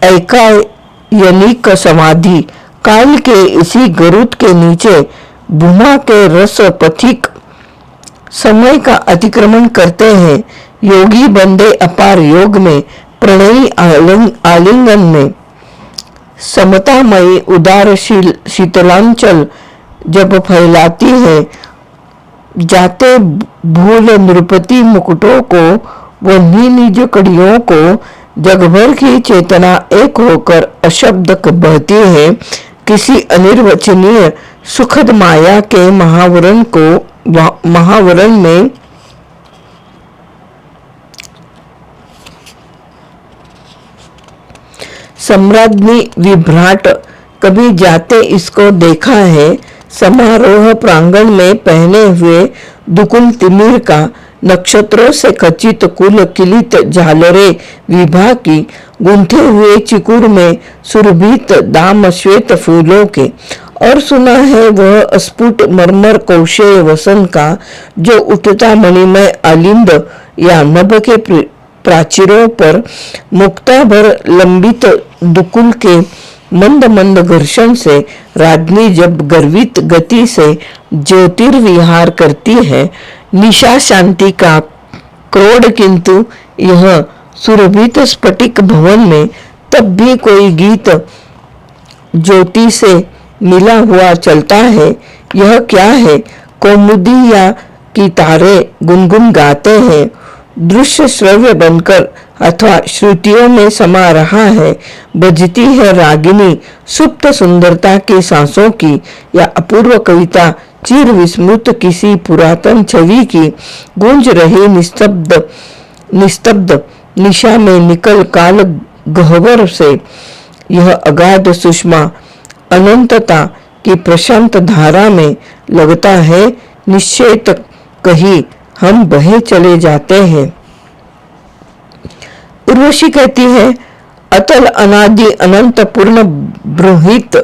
ऐकायनिक समाधि। काल के इसी गरुड़ के नीचे भूमा के रस पथिक समय का अतिक्रमण करते हैं। योगी बंदे अपार योग में, प्रणयी आलिंगन में। समतामयी उदार शीतलांचल जब फैलाती है, जाते भूल नृपति मुकुटों को, वही निज कड़ियों को। जगभर की चेतना एक होकर अशब्द बहती है। किसी अनिर्वचनीय सुखद माया के महावरण में सम्राज्ञी विभ्राट कभी जाते इसको देखा है। समारोह प्रांगण में पहने हुए दुकुल तिमिर का, नक्षत्रों से खचित कुल किलित झालरे विभा की, गूंथे हुए चिकुर में सुरभित दाम श्वेत फूलों के। और सुना है वह अस्फुट मरमर कौशेय वसन का, जो उठता मणिमय आलिंद या नभ के प्राचीरों पर मुक्ता भर लंबित दुकुल के मंद मंद घर्षण से राज्ञी जब गर्वित गति से ज्योतिर्विहार करती है। निशा शांति का क्रोध, किंतु यह सुरभित स्फटिक भवन में तब भी कोई गीत ज्योति से मिला हुआ चलता है। यह क्या है? कौमुदी या की तारे गुनगुन गाते हैं, दृश्य श्रव्य बनकर अथवा श्रुतियों में समा रहा है। बजती है रागिनी सुप्त सुंदरता की सांसों की, या अपूर्व कविता चिर विस्मृत किसी पुरातन छवि की। गूंज रही निस्तब्ध निशा में निकल काल गह्वर से यह अगाध सुषमा अनंतता की प्रशांत धारा में लगता है निश्चेत कहीं हम बहे चले जाते हैं। उर्वशी कहती है, अतल अनादि अनंत पूर्ण बृहित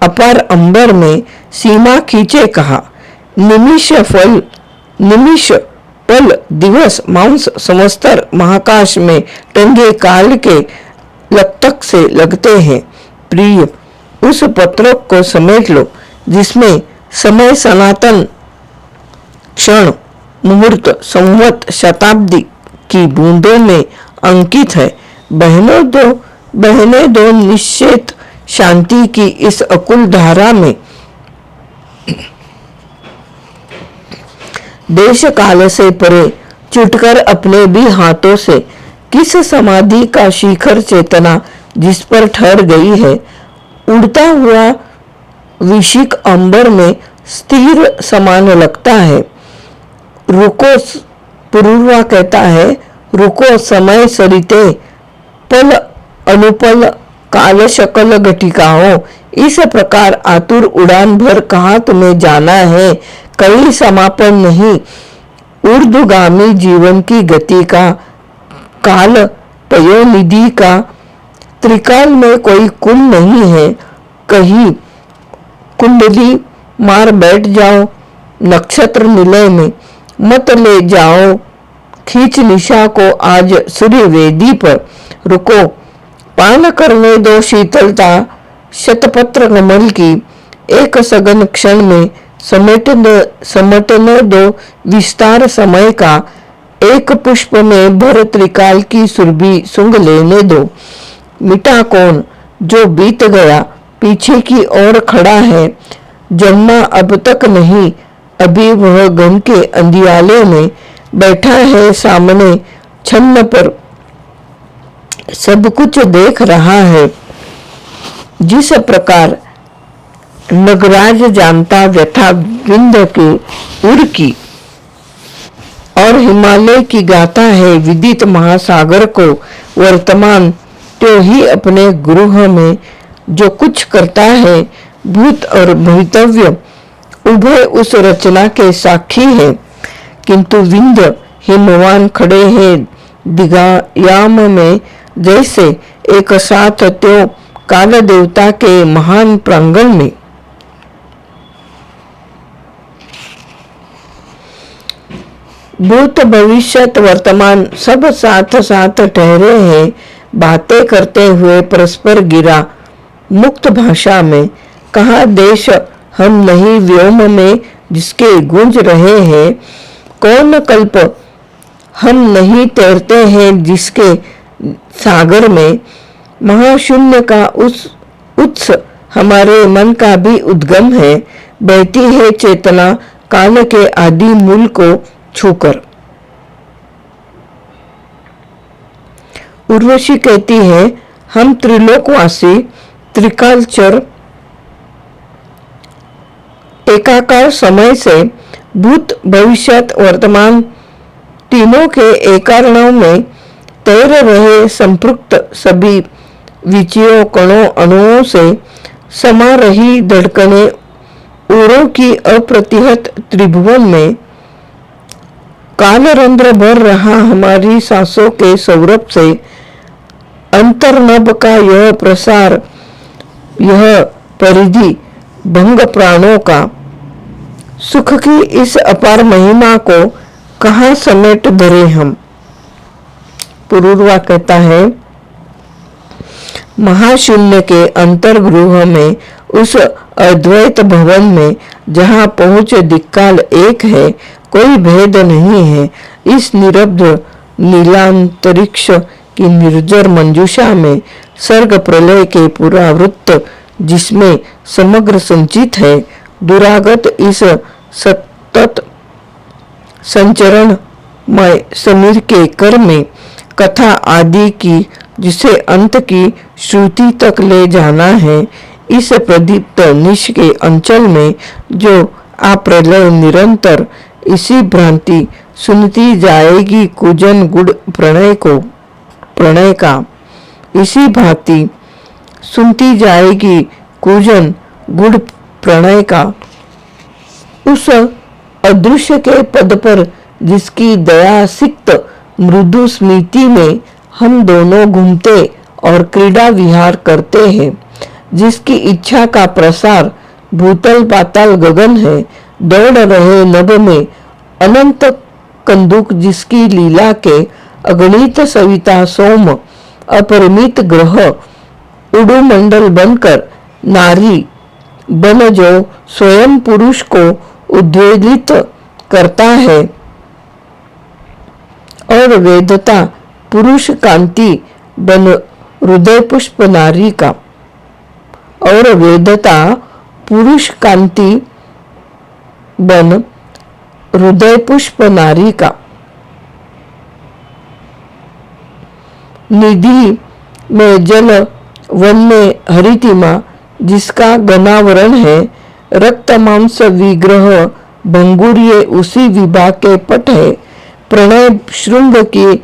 अपार अंबर में सीमा खींचे कहा। निमिष पल दिवस मांस संवत्सर महाकाश में टंगे काल के लगतक से लगते हैं। प्रिय, उस पत्र को समेट लो जिसमें समय सनातन क्षण मुहूर्त संवत शताब्दी की बूंदों में अंकित है। बहने दो निश्चित शांति की इस अकुल धारा में। देश काल से परे छुटकर अपने भी हाथों से किस समाधि का शिखर चेतना जिस पर ठहर गई है, उड़ता हुआ विशिक अंबर में स्थिर समान लगता है। रुको, पुरूरवा कहता है, रुको समय सरिते पल अनुपल काल शकल घटिकाओं। इस प्रकार आतुर उड़ान भर कहाँ तुम्हें जाना है, कहीं समापन नहीं। ऊर्ध्वगामी जीवन की गति का, काल पयोनिधि का त्रिकाल में कोई कुल नहीं है। कहीं कुंडली मार बैठ जाओ नक्षत्र निलय में, मत ले जाओ खींच निशा को आज सूर्य वेदी पर। रुको, पान करने दो शीतलता शतपत्र कमल की, एक सघन क्षण में समटने दो विस्तार समय का। एक पुष्प में भर त्रिकाल की सुरभि सुंग लेने दो। मिटा कौन जो बीत गया पीछे की ओर खड़ा है, जन्मा अब तक नहीं अभी वह गन के अंधियाले में बैठा है सामने छन्न पर सब कुछ देख रहा है। जिस प्रकार नगराज जानता व्यथा विंध्य के उर की और हिमालय की गाथा है विदित महासागर को वर्तमान, तो ही अपने गृह में जो कुछ करता है भूत और भवितव्य उभय उस रचना के साक्षी है। किंतु विंध्य हिमवान खड़े हैं दिगायाम में जैसे एक साथ त्यो काल देवता के महान प्रांगण में। भूत भविष्यत वर्तमान सब साथ साथ ठहरे हैं, बातें करते हुए परस्पर गिरा मुक्त भाषा में। कहा देश हम नहीं व्योम में जिसके गूंज रहे हैं, कौन कल्प हम नहीं तैरते हैं जिसके सागर में। महाशून्य का उत्स हमारे मन का भी उद्गम है, बहती है चेतना काल के आदि मूल को छूकर। उर्वशी कहती है, हम त्रिलोकवासी त्रिकालचर एकाकार समय से भूत भविष्यत वर्तमान तीनों के एकारणों में तैर रहे संपृक्त सभी विचयों कणों अणुओं से समा रही धड़कने उरों की अप्रतिहत त्रिभुवन में। कालरंध्र भर रहा हमारी सांसों के सौरभ से अंतर्नभ का यह प्रसार, यह परिधि भंग प्राणों का। सुख की इस अपार महिमा को कहाँ समेट धरे हम। पुरूरवा कहता है, महाशून्य के अंतर्गृह में उस अद्वैत भवन में जहाँ पहुँच दिक्काल एक है, कोई भेद नहीं है। इस निरब्ध नीलांतरिक्ष की निर्जर मंजूषा में सर्ग प्रलय के पूरा वृत्त जिसमें समग्र संचित है, दुरागत इस सतत संचरण मय समीर के कर में कथा आदि की जिसे अंत की श्रुति तक ले जाना है। इस प्रदीप्त निश के अंचल में जो अप्रलय निरंतर इसी भ्रांति सुनती जाएगी कुजन गुड़ प्रणय का, इसी भांति सुनती जाएगी कुजन गुड़ प्रणय का। उस अदृश्य के पद पर जिसकी दया सिक्त मृदु स्मृति में हम दोनों घूमते और क्रीड़ा विहार करते हैं, जिसकी इच्छा का प्रसार भूतल पाताल गगन है, दौड़ रहे नभ में अनंत कंदुक, जिसकी लीला के अगणित सविता सोम अपरिमित ग्रह उड़ू मंडल बनकर नारी बन जो स्वयं पुरुष को उद्वेलित करता है, और वेदता पुरुष कांति बन हृदय पुष्प नारी का, और वेदता पुरुष कांति बन हृदय पुष्प नारी का। निधि में जल, वन में हरितिमा, जिसका गनावरण है, रक्त मांस विग्रह भंगुरिये उसी विभा के पट है, प्रणय श्रृंग की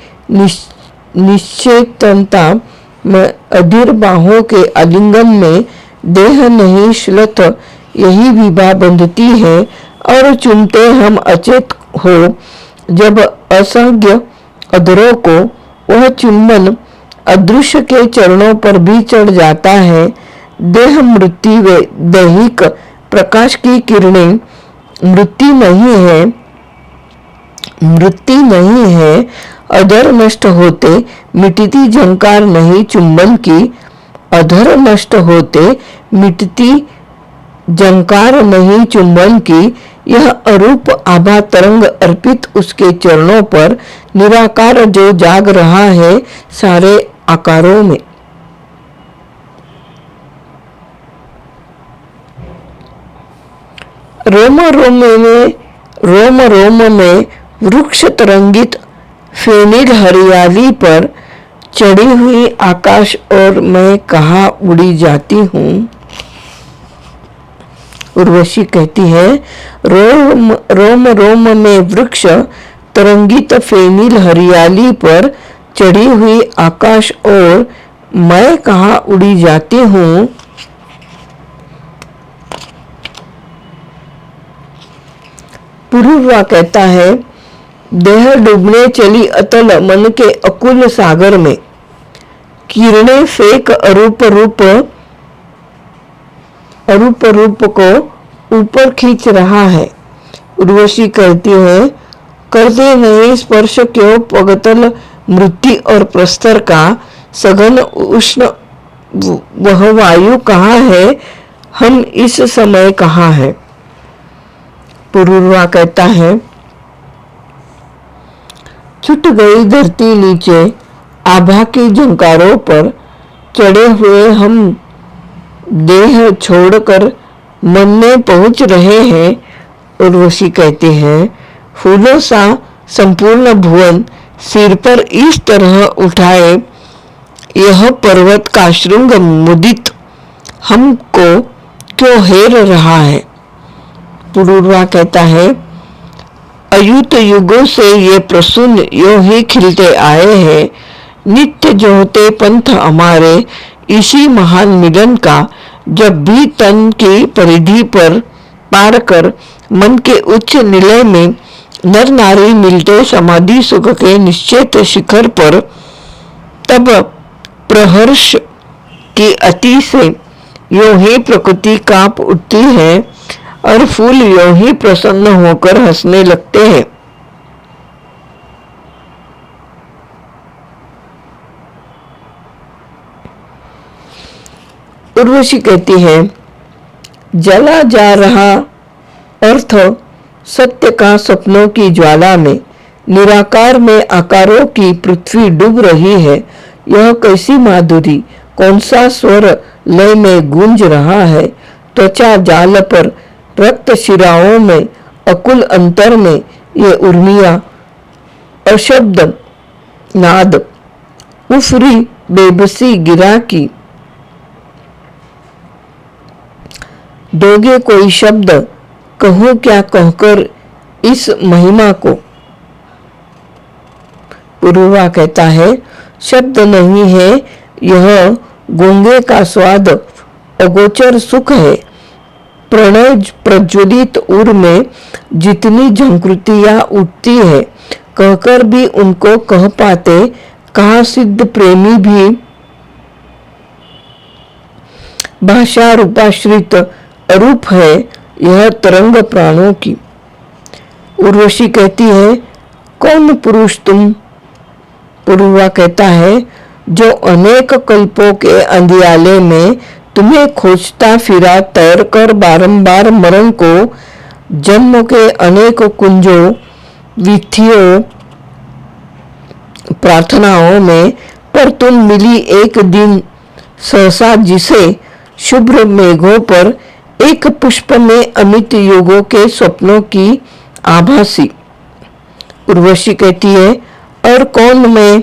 निश्चेतनता में अधीर बाहों के आलिंगन में देह नहीं श्लथ यही विभा बंधती है, और चुमते हम अचेत हो जब असंज्ञ अधरों को वह चुम्बन अदृश्य के चरणों पर भी चढ़ जाता है। देह मृत्यु व दैहिक प्रकाश की किरणें मृत्यु नहीं है, अधर नष्ट होते मिटती झंकार नहीं चुंबन की, अधर नष्ट होते मिटती झंकार नहीं चुंबन की। यह अरूप आभा तरंग अर्पित उसके चरणों पर, निराकार जो जाग रहा है सारे आकारों में। रोम रोम में वृक्ष तरंगित फेनिल हरियाली पर चढ़ी हुई आकाश और मैं कहाँ उड़ी जाती हूँ। उर्वशी कहती है, रोम में वृक्ष तरंगित फेनिल हरियाली पर चढ़ी हुई आकाश और मैं कहाँ उड़ी जाती हूँ। पुरुवा कहता है, देह डूबने चली अतल मन के अकुल सागर में, किरणें फेंक अरूप रूप को ऊपर खींच रहा है। उर्वशी कहती है, कर दे नहीं स्पर्श क्यों पगतल मृत्यु और प्रस्तर का, सघन उष्ण वह वायु कहाँ है, हम इस समय कहाँ है। पुरुरवा कहता है, छुट गई धरती नीचे आभा की झंकारों पर, चढ़े हुए हम देह छोड़कर मन में पहुंच रहे हैं। उर्वशी कहती है, फूलों सा संपूर्ण भुवन सिर पर इस तरह उठाए, यह पर्वत का श्रृंग मुदित हमको क्यों हेर रहा है। पुरुरवा कहता है, अयुत युगों से ये प्रसून यो ही खिलते आए हैं, नित्य जोहते पंथ हमारे इसी महान मिलन का, जब भी तन की परिधि पर पार कर मन के उच्च निलय में नर नारी मिलते समाधि सुख के निश्चित शिखर पर, तब प्रहर्ष की अति से यो ही प्रकृति कांप उठती है और फूल यो ही प्रसन्न होकर हंसने लगते हैं। उर्वशी कहती है, जला जा रहा अर्थ सत्य का सपनों की ज्वाला में, निराकार में आकारों की पृथ्वी डूब रही है। यह कैसी माधुरी, कौन सा स्वर लय में गूंज रहा है। त्वचा जाल पर, रक्त शिराओं में, अकुल अंतर में ये उर्मियां, अशब्द नाद, उफरी बेबसी गिरा की। दोगे कोई शब्द, कहूं क्या कहकर इस महिमा को। पुरुवा कहता है, शब्द नहीं है यह गूंगे का स्वाद, अगोचर सुख है। प्रणय प्रज्वलित उर में जितनी झंकृतियां उठती है, कहकर भी उनको कह पाते कहाँ सिद्ध प्रेमी भी भाषा रूपाश्रित अरूप है यह तरंग प्राणों की। उर्वशी कहती है, कौन पुरुष तुम? पुरुवा कहता है, जो अनेक कल्पों के अंधियाले में तुम्हें खोजता फिरा तैर कर बारंबार मरण को, जन्म के अनेक कुंजों विथियों प्रार्थनाओं में, पर तुम मिली एक दिन सहसा जिसे शुभ्र मेघों पर एक पुष्प में अमित युगों के स्वप्नों की आभासी। उर्वशी कहती है, और कौन मैं?